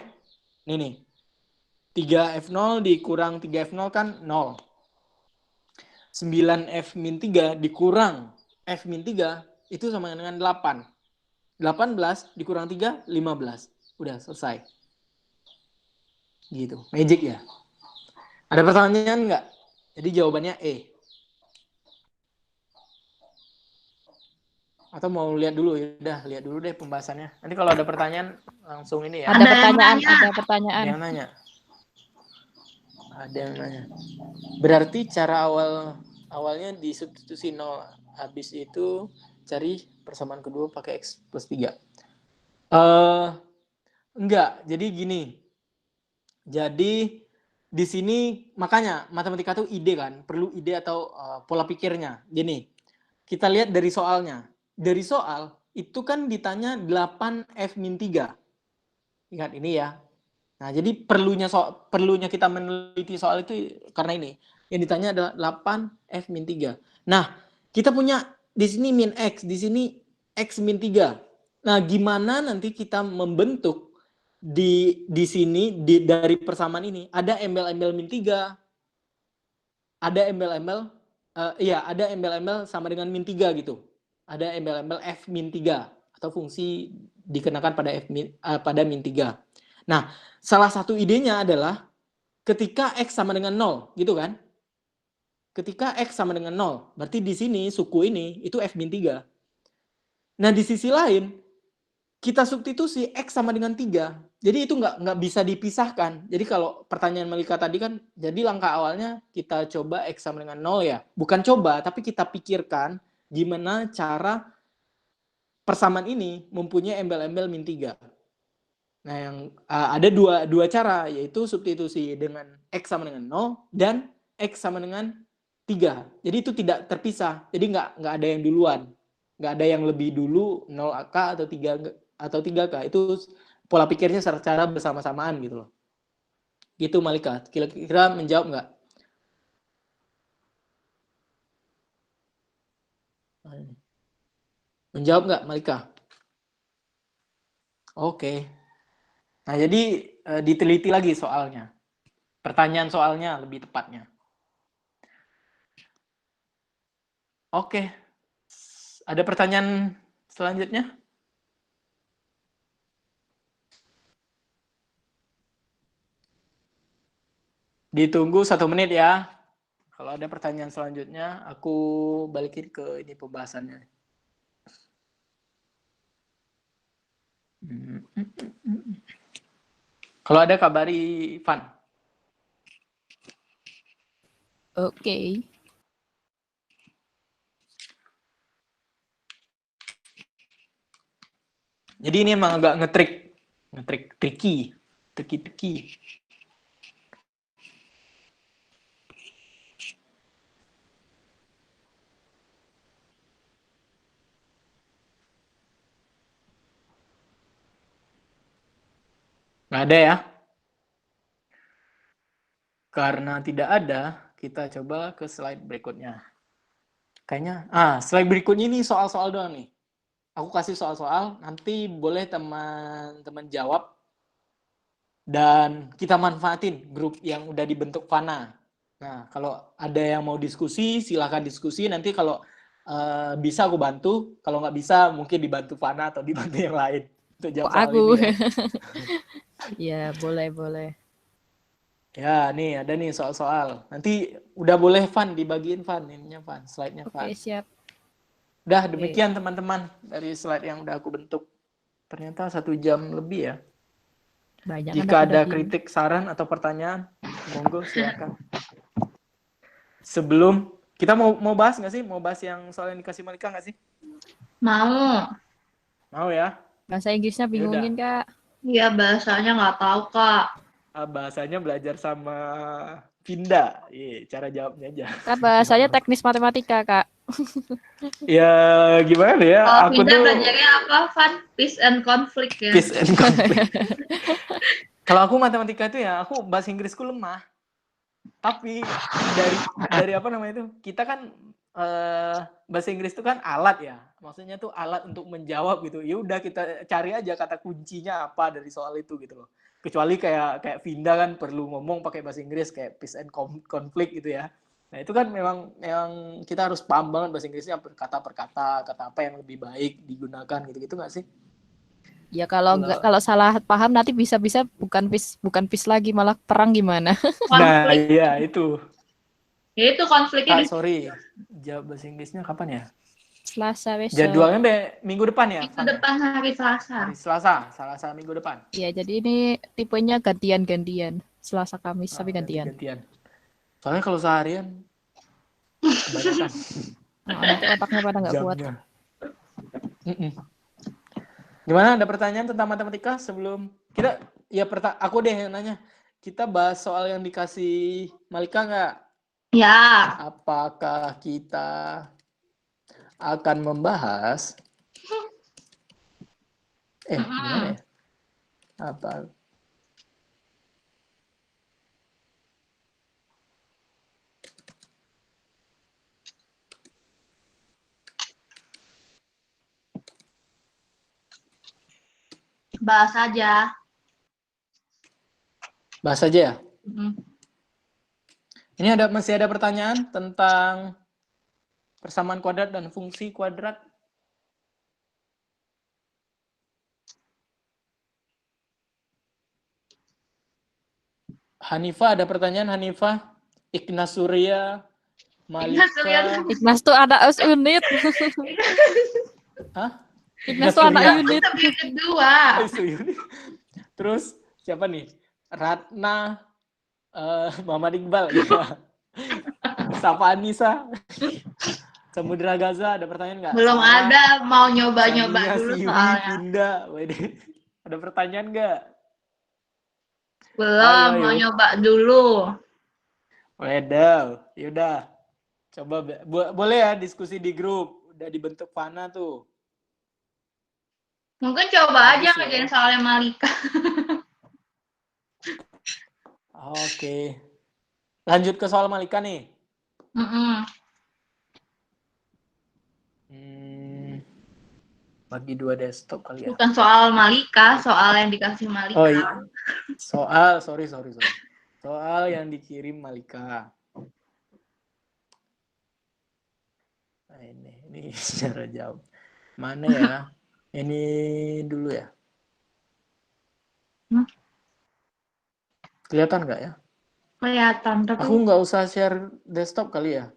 ini nih, 3F0 dikurang 3F0 kan 0. 9F min 3 dikurang F min 3, itu sama dengan 8. 18 dikurang 3, 15. Udah selesai. Gitu, magic ya. Ada pertanyaan nggak? Jadi jawabannya E. Atau mau lihat dulu? Udah, lihat dulu deh pembahasannya. Nanti kalau ada pertanyaan langsung ini ya. Ada pertanyaan, yang nanya. ada pertanyaan. Ada yang nanya. Ada yang nanya. Berarti cara awalnya disubstitusi 0. Habis itu cari persamaan kedua pakai X plus 3. Enggak, jadi gini. Jadi di sini makanya matematika itu ide kan, perlu ide atau pola pikirnya. Gini, kita lihat dari soalnya. Dari soal itu kan ditanya 8F min 3. Ingat ini ya. Nah, jadi perlunya kita meneliti soal itu karena ini. Yang ditanya adalah 8F min 3. Nah, kita punya di sini min X, di sini X min 3. Nah, gimana nanti kita membentuk di sini dari persamaan ini ada embel-embel min 3, ada embel-embel ada embel-embel sama dengan min 3 gitu, ada embel-embel F min 3 atau fungsi dikenakan pada min 3. Nah, salah satu idenya adalah ketika X sama dengan 0 gitu kan, ketika X sama dengan 0 berarti di sini suku ini itu F min 3. Nah, di sisi lain kita substitusi X sama dengan 3. Jadi itu nggak bisa dipisahkan. Jadi kalau pertanyaan Malika tadi kan, jadi langkah awalnya kita coba X sama dengan 0 ya. Bukan coba, tapi kita pikirkan gimana cara persamaan ini mempunyai embel-embel min 3. Nah, yang ada dua cara, yaitu substitusi dengan X sama dengan 0 dan X sama dengan 3. Jadi itu tidak terpisah. Jadi nggak ada yang duluan. Nggak ada yang lebih dulu 0K atau 3K. Itu pola pikirnya secara bersama-samaan gitu loh. Gitu Malika. Kira-kira menjawab nggak? Menjawab nggak Malika? Oke. Nah, jadi diteliti lagi soalnya. Pertanyaan soalnya lebih tepatnya. Oke. Ada pertanyaan selanjutnya? Ditunggu 1 menit ya. Kalau ada pertanyaan selanjutnya, aku balikin ke ini pembahasannya. Kalau ada kabari Van. Oke. Jadi ini emang agak tricky. Nggak ada ya? Karena tidak ada, kita coba ke slide berikutnya. Kayaknya, slide berikutnya ini soal-soal doang nih. Aku kasih soal-soal, nanti boleh teman-teman jawab. Dan kita manfaatin grup yang udah dibentuk Fana. Nah, kalau ada yang mau diskusi, silakan diskusi. Nanti kalau bisa aku bantu. Kalau nggak bisa, mungkin dibantu Fana atau dibantu yang lain. untuk jawab Kok soal aku? ini ya. Ya, boleh. Ya, nih ada nih soal-soal. Nanti udah boleh Van dibagiin Van, ininya Van, slide-nya Van. Oke, siap. Udah demikian teman-teman dari slide yang udah aku bentuk. Ternyata 1 jam lebih ya. Banyak Jika Anda ada pribadi. kritik, saran atau pertanyaan, monggo silakan. Sebelum kita mau bahas nggak sih? Mau bahas yang soal yang dikasih Malika nggak sih? Mau. Mau ya? Bahasa Inggrisnya bingungin, Kak. Iya, bahasanya nggak tahu, Kak. Bahasanya belajar sama Vinda. Iya, cara jawabnya aja. Kan bahasanya teknis matematika, Kak. Ya gimana ya? Kalau Aku Pindah tuh belajarnya apa, Van? Peace and conflict ya? peace and conflict. Kalau aku matematika itu ya, aku bahasa Inggrisku lemah. Tapi dari apa namanya itu? Kita kan bahasa Inggris itu kan alat ya. Maksudnya tuh alat untuk menjawab gitu. Ya udah kita cari aja kata kuncinya apa dari soal itu gitu loh. Kecuali kayak Vinda kan perlu ngomong pakai bahasa Inggris kayak peace and conflict gitu ya. Nah, itu kan memang kita harus paham banget bahasa Inggrisnya kata per kata apa yang lebih baik digunakan gitu-gitu nggak sih? Ya kalau salah paham nanti bisa-bisa bukan peace lagi malah perang gimana? Nah, Konflik. iya itu. Ya itu konfliknya di Sorry. Jawab bahasa Inggrisnya kapan ya? Selasa besok. Jadwalnya minggu depan ya? minggu depan hari Selasa. Hari Selasa minggu depan. Iya, jadi ini tipenya gantian. Selasa Kamis tapi gantian. Soalnya kalau seharian kebanyakan Nanti otaknya pada nggak kuat. jamnya. Gimana, ada pertanyaan tentang matematika sebelum kita ya aku deh yang nanya. Kita bahas soal yang dikasih Malika nggak? Ya. Apakah kita akan membahas gimana ya? Apa? Bahas aja. Bahas aja ya? Mm. Ini masih ada pertanyaan tentang persamaan kuadrat dan fungsi kuadrat. Hanifah, ada pertanyaan Hanifah? Ikhnas Surya, Malika. Ikhlas tuh anak unit. Hah? Ikhlas tuh anak unit. Kedua. Terus siapa nih? Ratna, Muhammad Iqbal. Ya. Safa Anissa. Samudra Gaza, ada pertanyaan nggak? Belum Sarah, ada, mau nyoba-nyoba Sania, dulu Siwi, soalnya. Pinda. Ada pertanyaan nggak? Belum, Ayo. mau nyoba dulu. Wedaw, yaudah. Coba, boleh ya diskusi di grup. Udah dibentuk Fana tuh. Mungkin coba Bagus aja ya. ngerjain soalnya Malika. Oke. Lanjut ke soal Malika nih. Bagi 2 desktop kali ya. Bukan soal Malika, soal yang dikasih Malika. Oh iya. Sorry. Soal yang dikirim Malika. Nah, ini cara jawab. Mana ya? Ini dulu ya. Kelihatan nggak ya? Kelihatan, tapi Aku nggak usah share desktop kali ya.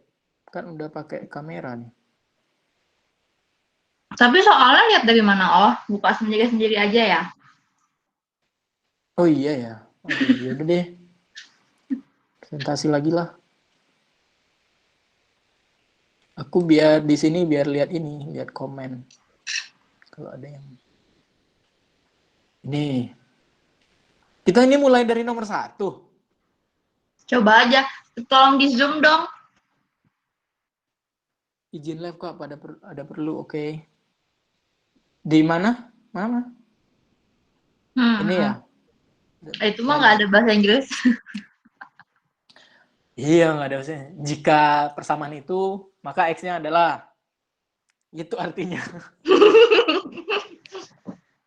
Kan udah pakai kamera nih. Tapi soalnya lihat dari mana? Oh, buka sendiri-sendiri aja ya. Oh iya ya. Yaudah deh. Presentasi lagi lah. Aku biar di sini biar lihat komen. Kalau ada yang ini. Kita ini mulai dari nomor 1. Coba aja, tolong di zoom dong. Izin live kok, ada perlu, oke. Di mana? Mana? Ini ya? Itu mah nggak ada bahasa Inggris. Iya, nggak ada bahasa. Jika persamaan itu, maka X-nya adalah. Itu artinya.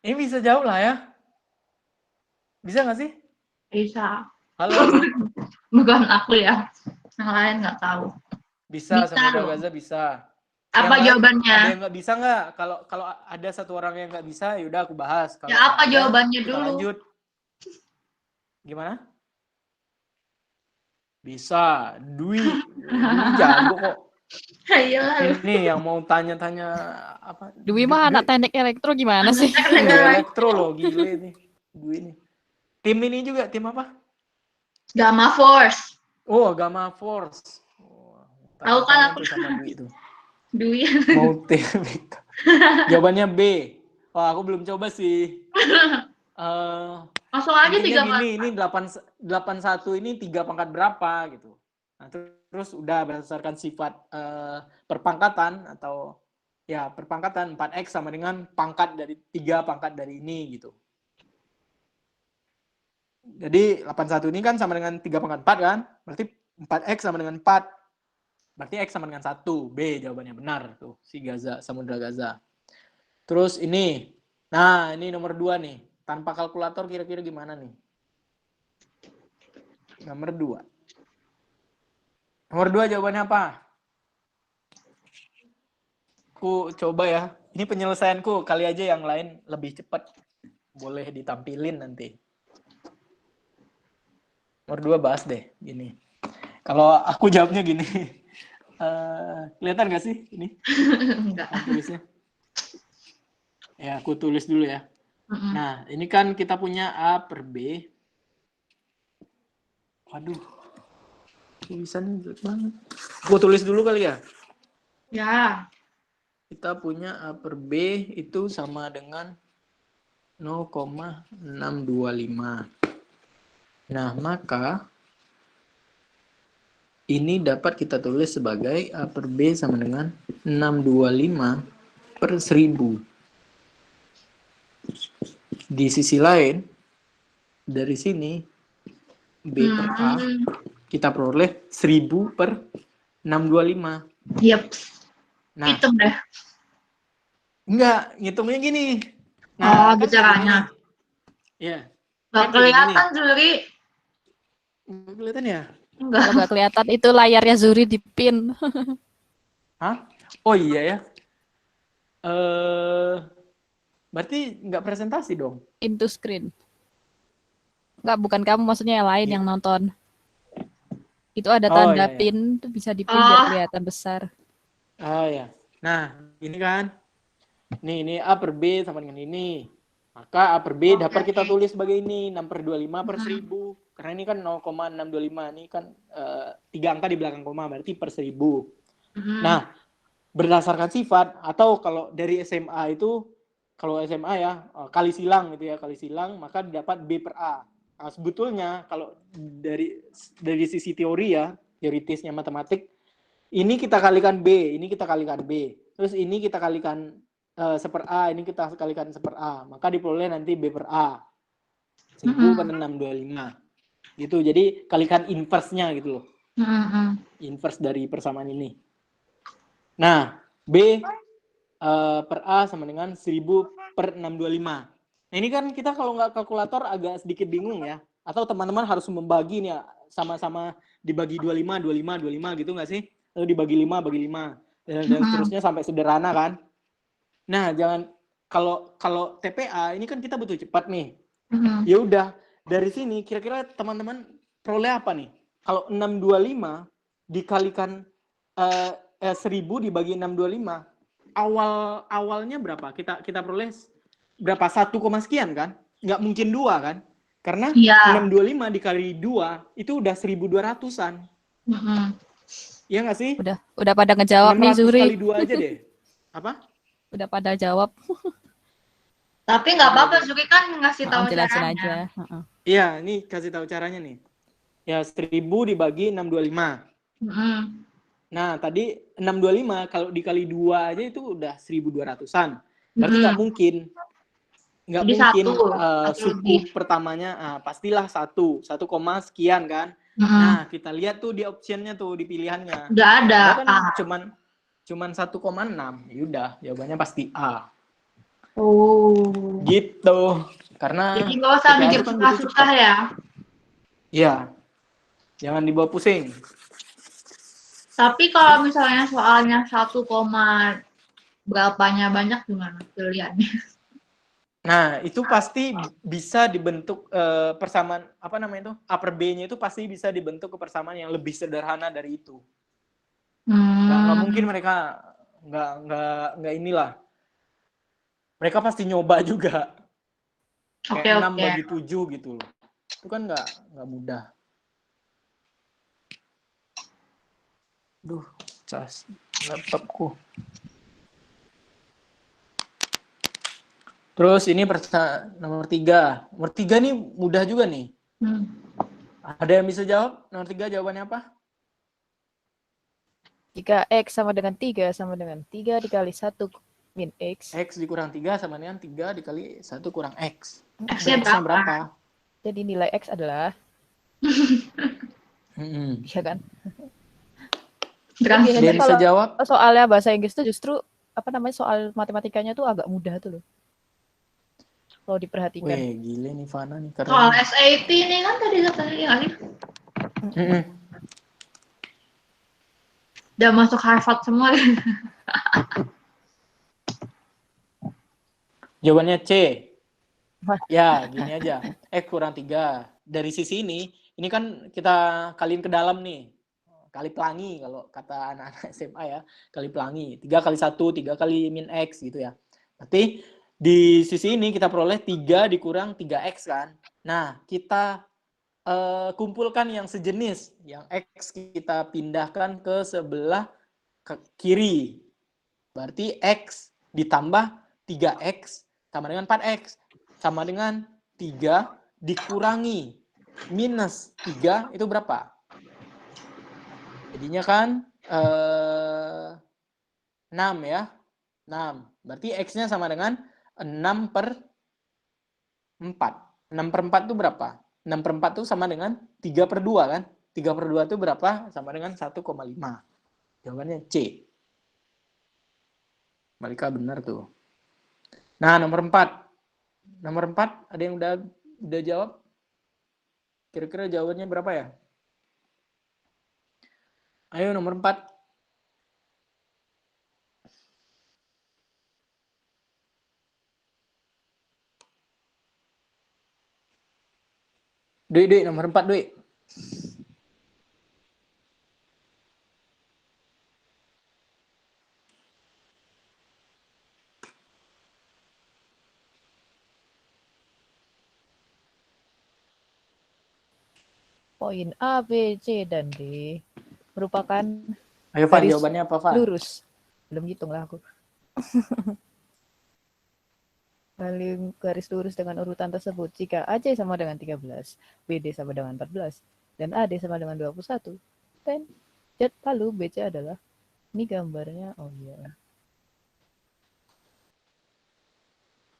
Ini bisa jawab lah ya? Bisa nggak sih? Bisa. Halo. Bukan aku ya. Yang lain nggak tahu. Bisa, Bisa Samudra loh. Gaza bisa. Apa Yang lain, jawabannya? ada yang nggak bisa nggak? Kalau ada satu orang yang nggak bisa, yaudah aku bahas. Kalau Ya nggak apa ada, jawabannya kita dulu? lanjut. Gimana? Bisa. Dwi jago kok. Ayolah. Ini yang mau tanya-tanya apa? Dwi mah anak teknik elektro gimana sih? Dwi elektro loh, gile nih. Dwi nih. Tim ini juga tim apa? Gamma Force. Oh, Gamma Force. Oh, Tahu kan tanya-tanya aku tuh sama Dwi itu. Dwi. Mau TBK. Jawabannya B. Oh, aku belum coba sih. Langsung aja Intinya 3 gini, ini 81 ini 3 pangkat berapa gitu. Nah, terus udah berdasarkan sifat perpangkatan atau ya perpangkatan 4x sama dengan pangkat dari 3 pangkat dari ini gitu. Jadi 81 ini kan sama dengan 3 pangkat 4 kan? Berarti 4x sama dengan 4. Berarti x sama dengan 1. B jawabannya benar tuh, si Gaza, Samudra Gaza. Terus ini. Nah, ini nomor 2 nih. Tanpa kalkulator kira-kira gimana nih? Nomor 2. Nomor 2 jawabannya apa? Aku coba ya. Ini penyelesaianku, kali aja yang lain lebih cepat. Boleh ditampilin nanti. Nomor 2 bahas deh, gini. Kalau aku jawabnya gini. Kelihatan gak sih ini? Enggak. Aku tulisnya. Ya, aku tulis dulu ya. Nah, ini kan kita punya A per B. Waduh. Tulisannya jelek banget. Aku tulis dulu kali ya. Ya. Kita punya A per B itu sama dengan 0,625. Nah, maka ini dapat kita tulis sebagai A per B sama dengan 625 per 1000. Di sisi lain, dari sini, B per A, kita peroleh 1000 per 625. Yep. Nah, Hitung deh. enggak, ngitungnya gini. Nah, Kan caranya. Ya. Nggak kelihatan, Zuri. Nggak kelihatan ya? Enggak. Kalau nggak kelihatan itu layarnya Zuri di pin. Hah? Oh iya ya. Berarti nggak presentasi dong? Into screen. Nggak, bukan kamu, maksudnya yang lain yang nonton. Itu ada tanda iya. pin, itu bisa di pin biar kelihatan besar. Oh ya. Nah, ini kan. Ini A per B sama dengan ini. Maka A per B dapat kita tulis sebagai ini, 6 per 25 per 1000. Karena ini kan 0,625. Ini kan 3 angka di belakang koma, berarti per 1000. Nah, berdasarkan sifat, atau kalau dari SMA itu, kalau SMA ya, kali silang gitu ya, kali silang, maka dapat B per A. Nah, sebetulnya kalau dari sisi teori ya, teoritisnya matematik, ini kita kalikan B, ini kita kalikan B. Terus ini kita kalikan seper A, ini kita kalikan seper A. Maka diperoleh nanti B per A. 1000 per 625. Gitu, jadi kalikan inverse-nya gitu loh. Inverse dari persamaan ini. Nah, B per A sama dengan 1000 per 625. Nah, ini kan kita kalau nggak kalkulator agak sedikit bingung ya. Atau teman-teman harus membagi nih ya, sama-sama dibagi 25, 25, 25 gitu nggak sih? Lalu dibagi 5, bagi 5. Dan seterusnya sampai sederhana kan. Nah, jangan kalau TPA ini kan kita butuh cepat nih. Ya udah, dari sini kira-kira teman-teman peroleh apa nih? Kalau 625 dikalikan 1000 dibagi 625, awalnya berapa? Kita peroleh berapa? 1, sekian kan? Nggak mungkin 2 kan? Karena 625 dikali 2 itu udah 1200-an. Iya nggak sih? Udah pada ngejawab nih, Zuri. 600 kali 2 aja deh. Apa? Udah pada jawab. Tapi nggak apa-apa, Zuri kan ngasih tahu Jelasin caranya. aja. Iya, ini kasih tahu caranya nih. Ya, 1000 dibagi 625. Nah, tadi 625 kalau dikali 2 aja itu udah 1200-an. Berarti nggak mungkin. Nggak Jadi mungkin suku pertamanya pastilah 1 sekian kan. Nah, kita lihat tuh di optionnya tuh, di pilihannya. Nggak ada. Kan cuman 1,6. Yaudah, jawabannya pasti A. Oh. Gitu. Karena jadi nggak usah mikir susah-susah ya. Iya. Jangan dibawa pusing. Tapi kalau misalnya soalnya 1, berapanya banyak gimana pilihannya? Nah, itu pasti bisa dibentuk persamaan apa namanya itu? Upper B-nya itu pasti bisa dibentuk ke persamaan yang lebih sederhana dari itu. Nggak mungkin mereka nggak inilah. Mereka pasti nyoba juga. Oke, Kayak 6 oke. bagi 7 gitu loh. Itu kan nggak mudah. Duh, cas laptopku. Terus ini nomor 3. Nomor 3 nih mudah juga nih. Ada yang bisa jawab? Nomor 3 jawabannya apa? Jika X sama dengan 3 sama dengan 3 dikali 1 min X. X dikurang 3 sama dengan 3 dikali 1 kurang X. X-nya X-nya berapa? berapa? Jadi nilai X adalah, ya kan? Berapa? Biasanya Dia bisa kalau jawab? soalnya bahasa Inggris itu justru apa namanya soal matematikanya tuh agak mudah tuh loh. Kalau diperhatikan. Weh, gile nih Fana nih keren. Soal SAT ini kan tadi katanya kan? Udah masuk Harvard semua. Jawabannya C. Wah. Ya, gini aja. X kurang 3. Dari sisi ini kan kita kaliin ke dalam nih. Kali pelangi kalau kata anak-anak SMA ya. Kali pelangi. 3 kali 1, 3 kali min X gitu ya. Berarti di sisi ini kita peroleh 3 dikurang 3X kan. Nah, kita kumpulkan yang sejenis. Yang X kita pindahkan ke sebelah ke kiri. Berarti X ditambah 3X sama dengan 4X. Sama dengan 3 dikurangi minus 3 itu berapa? Jadinya kan 6 ya. 6. Berarti X-nya sama dengan 6 per 4. 6 per 4 itu berapa? 6 per 4 itu sama dengan 3 per 2 kan? 3 per 2 itu berapa? Sama dengan 1,5. Jawabannya C. Malika benar tuh. Nah, nomor 4. Nomor 4, ada yang udah jawab? Kira-kira jawabannya berapa ya? Ayo nomor 4. Dwi, nomor 4, Dwi. Poin A, B, C, dan D merupakan Ayo, Van, garis jawabannya apa, Van? lurus. Belum hitung lah aku. Garis lurus dengan urutan tersebut jika AC sama dengan 13, BD sama dengan 14, dan AD sama dengan 21. Dan lalu BC adalah, ini gambarnya, oh iya.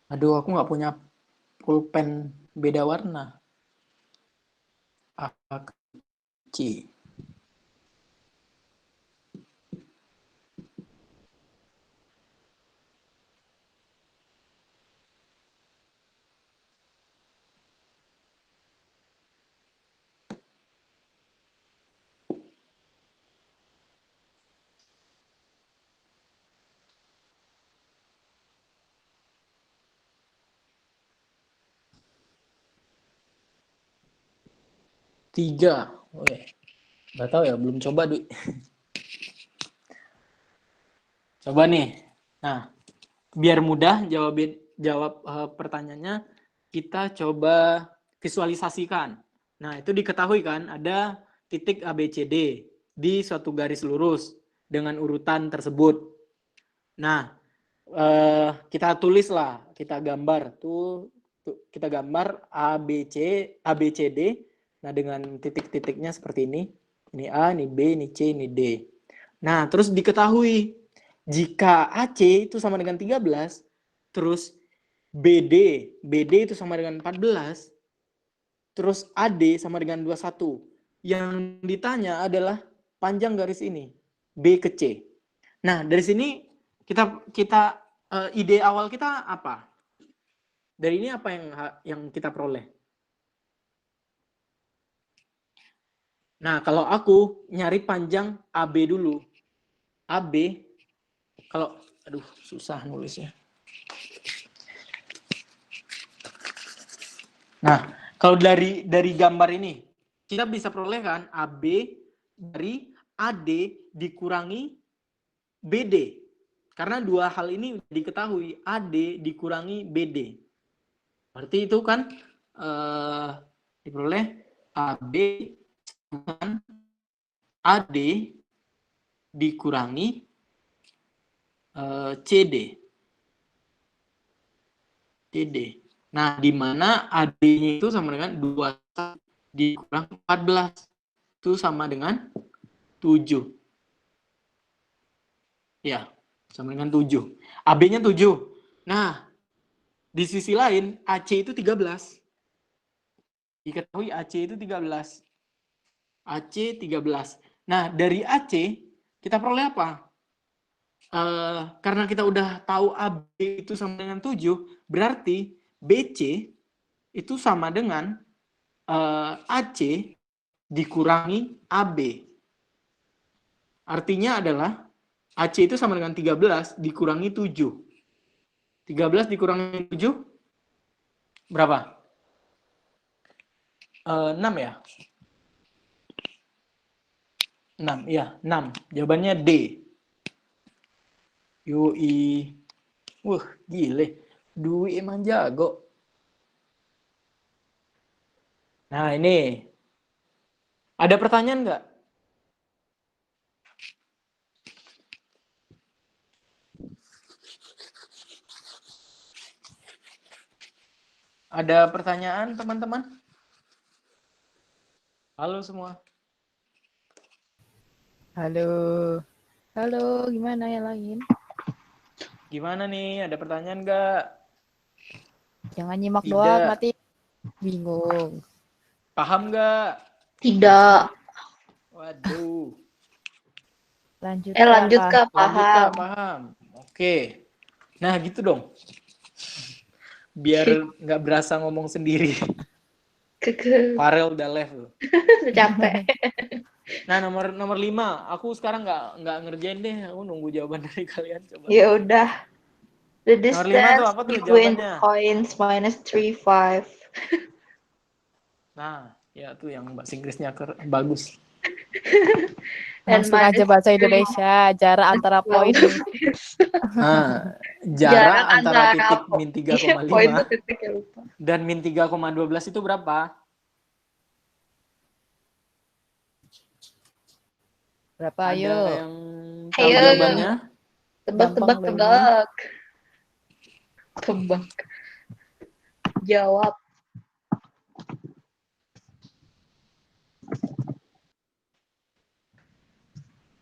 Aduh, aku nggak punya pulpen beda warna. A, C. Tiga. Oke. Nggak tahu ya, belum coba, Dwi. Coba nih. Nah, biar mudah jawab pertanyaannya, kita coba visualisasikan. Nah, itu diketahui kan, ada titik ABCD di suatu garis lurus dengan urutan tersebut. Nah, kita tulislah, kita gambar tuh, kita gambar ABCD. Nah, dengan titik-titiknya seperti ini. Ini A, ini B, ini C, ini D. Nah, terus diketahui jika AC itu sama dengan 13, terus BD itu sama dengan 14, terus AD sama dengan 21. Yang ditanya adalah panjang garis ini, B ke C. Nah, dari sini kita ide awal kita apa? Dari ini apa yang kita peroleh? Nah, kalau aku nyari panjang AB dulu. AB, kalau, aduh, susah nulisnya. Nah, kalau dari gambar ini, kita bisa peroleh kan AB dari AD dikurangi BD. Karena dua hal ini diketahui, AD dikurangi BD. Berarti itu kan diperoleh AB dengan AD dikurangi CD. CD. Nah, di mana AD-nya itu sama dengan 2 dikurang 14. Itu sama dengan 7. Ya, sama dengan 7. AB-nya 7. Nah, di sisi lain AC itu 13. Diketahui AC itu 13. AC 13. Nah, dari AC kita peroleh apa? Karena kita udah tahu AB itu sama dengan 7, berarti BC itu sama dengan AC dikurangi AB. Artinya adalah AC itu sama dengan 13 dikurangi 7. 13 dikurangi 7 berapa? 6 ya? 6, ya, 6. Jawabannya D. Yoi. Wah, gile. Dwi emang jago. Nah, ini. Ada pertanyaan nggak? Ada pertanyaan, teman-teman? Halo semua. Halo. Halo, gimana yang lain? Gimana nih? Ada pertanyaan nggak? Jangan nyimak Tidak. doang, mati bingung. Paham nggak? Tidak. Waduh. Lanjut Lanjut Kak. Kak, Lanjut Kak, paham. paham. Oke. Nah, gitu dong. Biar nggak berasa ngomong sendiri. Farel udah left. Capek. Nah, nomor 5. Aku sekarang nggak ngerjain deh. Aku nunggu jawaban dari kalian. Coba. Ya udah. The Nomor 5 tuh distance apa tuh between jawabannya? points minus 3, 5. Nah, ya tuh yang bahasa Inggrisnya bagus. Langsung aja bahasa Indonesia. Jarak antara poin nih. Nah, jarak antara titik min 3,5 poin itu titik, ya lupa. dan min 3,12 itu berapa? Berapa Ada ayo? yang tahu Ayo. jawabannya? Tebak. Tebak. Jawab.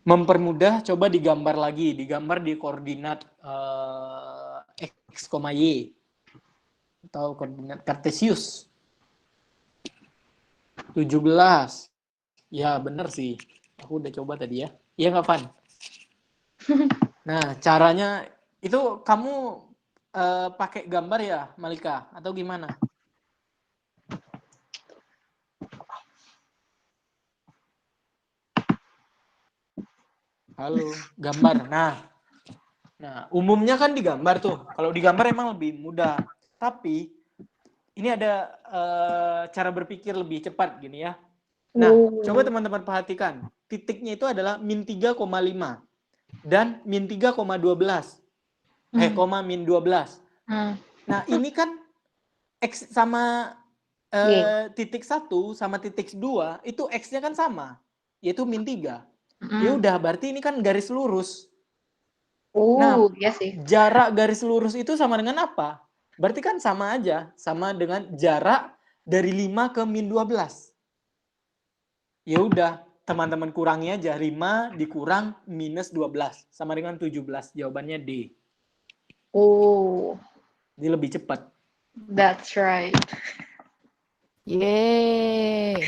Mempermudah, coba digambar lagi. Digambar di koordinat X, Y. Atau koordinat Kartesius. 17. Ya, bener sih. Aku udah coba tadi ya. Iya nggak, Van? Nah, caranya itu kamu pakai gambar ya, Malika? Atau gimana? Halo, gambar. Nah, umumnya kan digambar tuh. Kalau digambar emang lebih mudah. Tapi ini ada cara berpikir lebih cepat gini ya. Nah, coba teman-teman perhatikan. Titiknya itu adalah min 3,5 dan min 3,12. Koma min 12. Nah, ini kan X sama titik 1 sama titik 2 itu X-nya kan sama, yaitu min 3. Ya udah, berarti ini kan garis lurus. Nah, Iya sih. jarak garis lurus itu sama dengan apa? Berarti kan sama aja, sama dengan jarak dari 5 ke min 12. Ya udah, teman-teman kurangi aja, 5 dikurang minus 12 sama dengan 17. Jawabannya D. Ini lebih cepat. That's right. Yeay.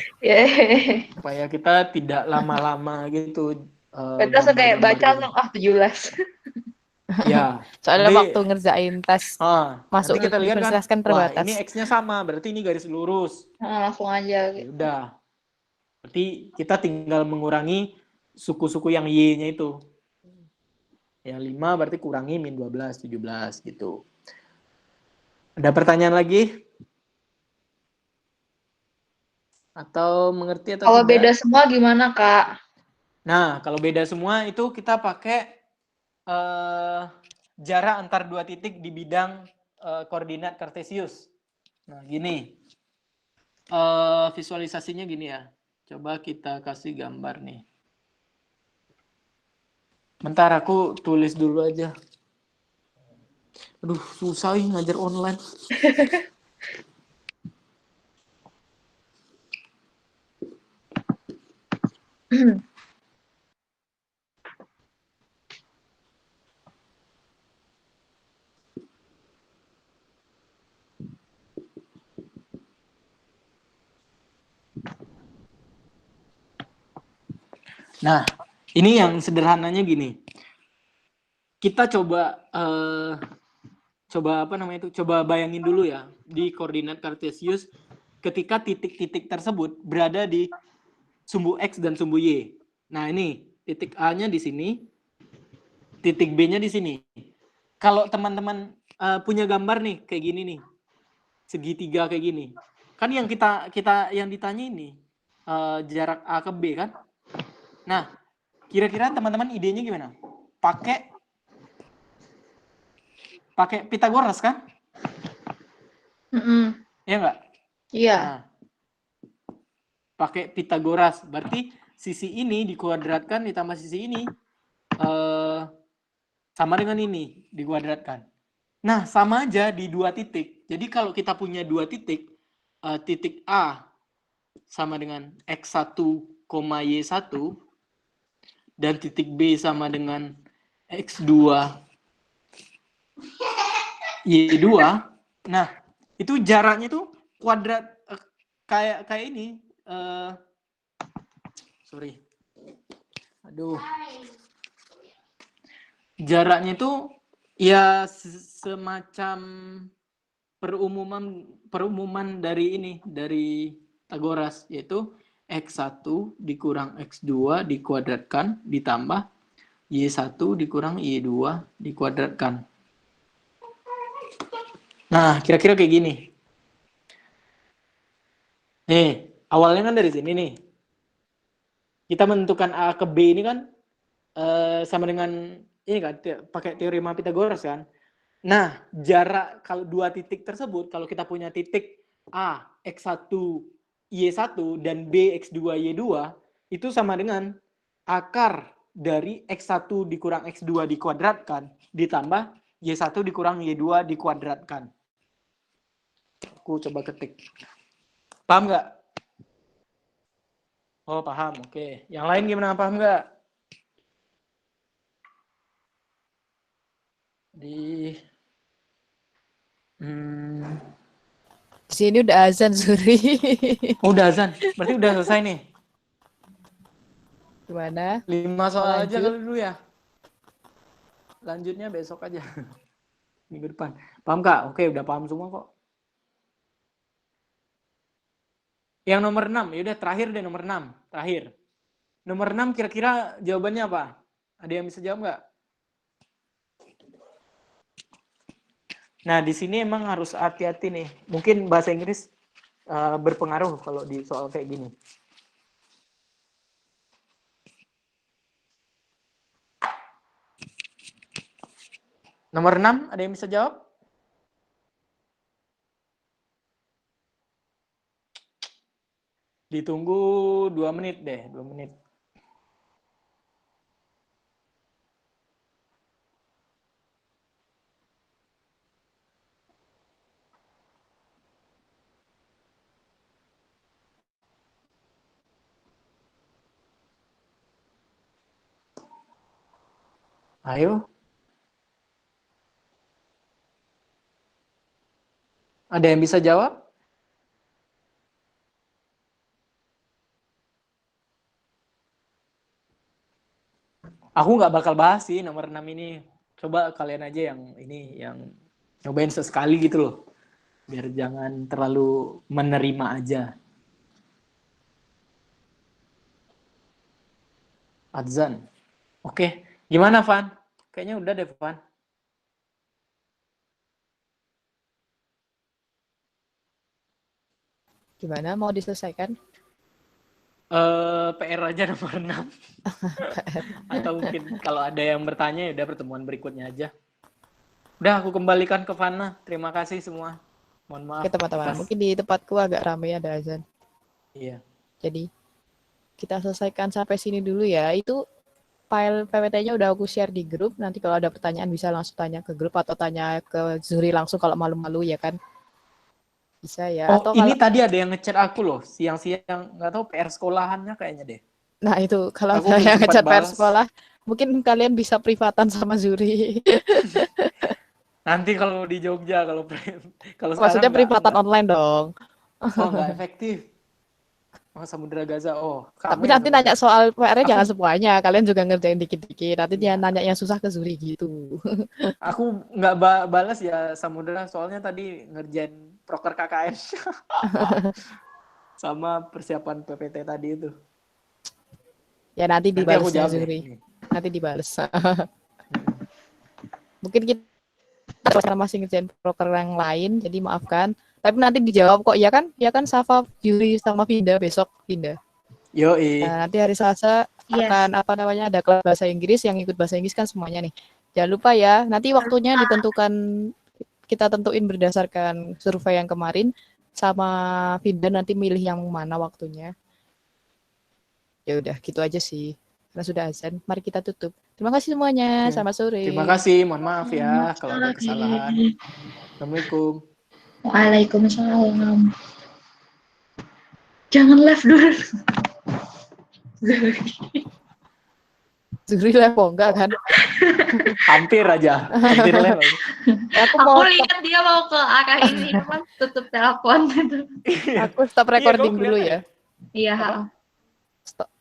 Supaya kita tidak lama-lama gitu. Kita kayak baca langsung 17. Ya. Soalnya waktu ngerjain tes masuk kita lihat universitas kan wah, terbatas. ini X-nya sama, berarti ini garis lurus. Langsung aja gitu. Ya udah. Berarti kita tinggal mengurangi suku-suku yang Y-nya itu. Ya 5 berarti kurangi min 12, 17 gitu. Ada pertanyaan lagi? Atau mengerti atau Kalau tidak? beda semua gimana, Kak? Nah, kalau beda semua itu kita pakai jarak antar dua titik di bidang koordinat kartesius. Nah, gini. Visualisasinya gini ya. Coba kita kasih gambar nih. Bentar aku tulis dulu aja. Aduh, susah nih ngajar online. Nah, ini yang sederhananya gini. Kita coba apa namanya itu? Coba bayangin dulu ya di koordinat kartesius ketika titik-titik tersebut berada di sumbu X dan sumbu Y. Nah, ini titik A-nya di sini, titik B-nya di sini. Kalau teman-teman punya gambar nih kayak gini nih. Segitiga kayak gini. Kan yang kita yang ditanya ini jarak A ke B kan? Nah, kira-kira teman-teman idenya gimana? Pakai Pitagoras kan? Iya nggak? Iya. Nah, pakai Pitagoras. Berarti sisi ini dikuadratkan ditambah sisi ini sama dengan ini dikuadratkan. Nah, sama aja di dua titik. Jadi kalau kita punya dua titik, titik A sama dengan X1, Y1, dan titik B sama dengan X2, Y2. Nah, itu jaraknya tuh kuadrat kayak ini. Sorry. Aduh. Jaraknya itu ya semacam perumuman dari ini, dari Pitagoras, yaitu X1 dikurang X2 dikuadratkan ditambah Y1 dikurang Y2 dikuadratkan. Nah, kira-kira kayak gini. Nih, awalnya kan dari sini nih. Kita menentukan A ke B ini kan sama dengan ini kan, pakai teorema Pitagoras kan. Nah, jarak kalau dua titik tersebut, kalau kita punya titik A, X1, Y1, dan B, X2, Y2, itu sama dengan akar dari X1 dikurang X2 dikuadratkan, ditambah Y1 dikurang Y2 dikuadratkan. Aku coba ketik. Paham nggak? Oh, paham. Oke. Yang lain gimana? Paham nggak? Di Di sini udah azan, Suri. Oh, udah azan. Berarti udah selesai nih. Gimana? 5 soal aja Lanjut. kali dulu ya. Lanjutnya besok aja. Minggu depan. Paham Kak? Oke, udah paham semua kok. Yang nomor 6, yaudah terakhir deh nomor 6. Terakhir. Nomor 6 kira-kira jawabannya apa? Ada yang bisa jawab nggak? Nah, di sini emang harus hati-hati nih. Mungkin bahasa Inggris berpengaruh kalau di soal kayak gini. Nomor 6, ada yang bisa jawab? Ditunggu 2 menit deh, 2 menit. Ayo. Ada yang bisa jawab? Aku nggak bakal bahas sih nomor 6 ini. Coba kalian aja yang ini, yang nyobain sesekali gitu loh. Biar jangan terlalu menerima aja. Adzan. Oke. Gimana, Van? Kayaknya udah deh, Van. Gimana, mau diselesaikan? PR aja nomor 6. Atau mungkin kalau ada yang bertanya ya udah pertemuan berikutnya aja. Udah aku kembalikan ke Vanna. Terima kasih semua. Mohon maaf. Oke teman-teman, mungkin di tempatku agak ramai ada azan. Iya. Jadi kita selesaikan sampai sini dulu ya. Itu file PPT-nya udah aku share di grup. Nanti kalau ada pertanyaan bisa langsung tanya ke grup atau tanya ke Zuri langsung kalau malu-malu ya kan. Bisa ya. Oh, Atau ini kalau, tadi ada yang ngechat aku loh. Siang-siang nggak tahu PR sekolahannya kayaknya deh. nah itu kalau Aku ada belum yang sempat ngechat PR balas. sekolah, mungkin kalian bisa privatan sama Zuri. Nanti kalau di Jogja, kalau sekarang Maksudnya privatan nggak. online dong. Oh, nggak efektif. Oh, Samudra Gaza. Oh, Tapi kamu ya nanti nanya Samudra. soal PR-nya Aku jangan semuanya. Kalian juga ngerjain dikit-dikit. Nanti dia iya, nanya yang susah ke Zuri gitu. aku nggak balas ya Samudra soalnya tadi ngerjain proker KKN sama persiapan PPT tadi itu. Ya nanti Nanti aku dibalesnya jawab deh. Zuri. Nih. Nanti dibales. Mungkin kita sekarang masih ngerjain proker yang lain, jadi maafkan. Tapi nanti dijawab kok, ya kan? Ya kan Safa, Yuri, sama Vinda besok, Vinda. Yoi. Nah, nanti hari Selasa Yes. akan ada kelas bahasa Inggris, yang ikut bahasa Inggris kan semuanya nih. Jangan lupa ya, nanti waktunya ditentukan, kita tentuin berdasarkan survei yang kemarin, sama Vinda nanti milih yang mana waktunya. Ya udah, gitu aja sih. Karena sudah azan, mari kita tutup. Terima kasih semuanya, Oke. selamat sore. Terima kasih. Mohon maaf ya kalau ada Oke. kesalahan. Assalamualaikum. Waalaikumsalam. Jangan live dulu. Zuri level enggak kan? Hampir aja. Hampir level. Aku Aku mau lihat dia mau ke arah ini, cuman tutup telepon gitu. aku stop Iya, recording kamu dulu kelihatan ya. Iya. Apa? Stop.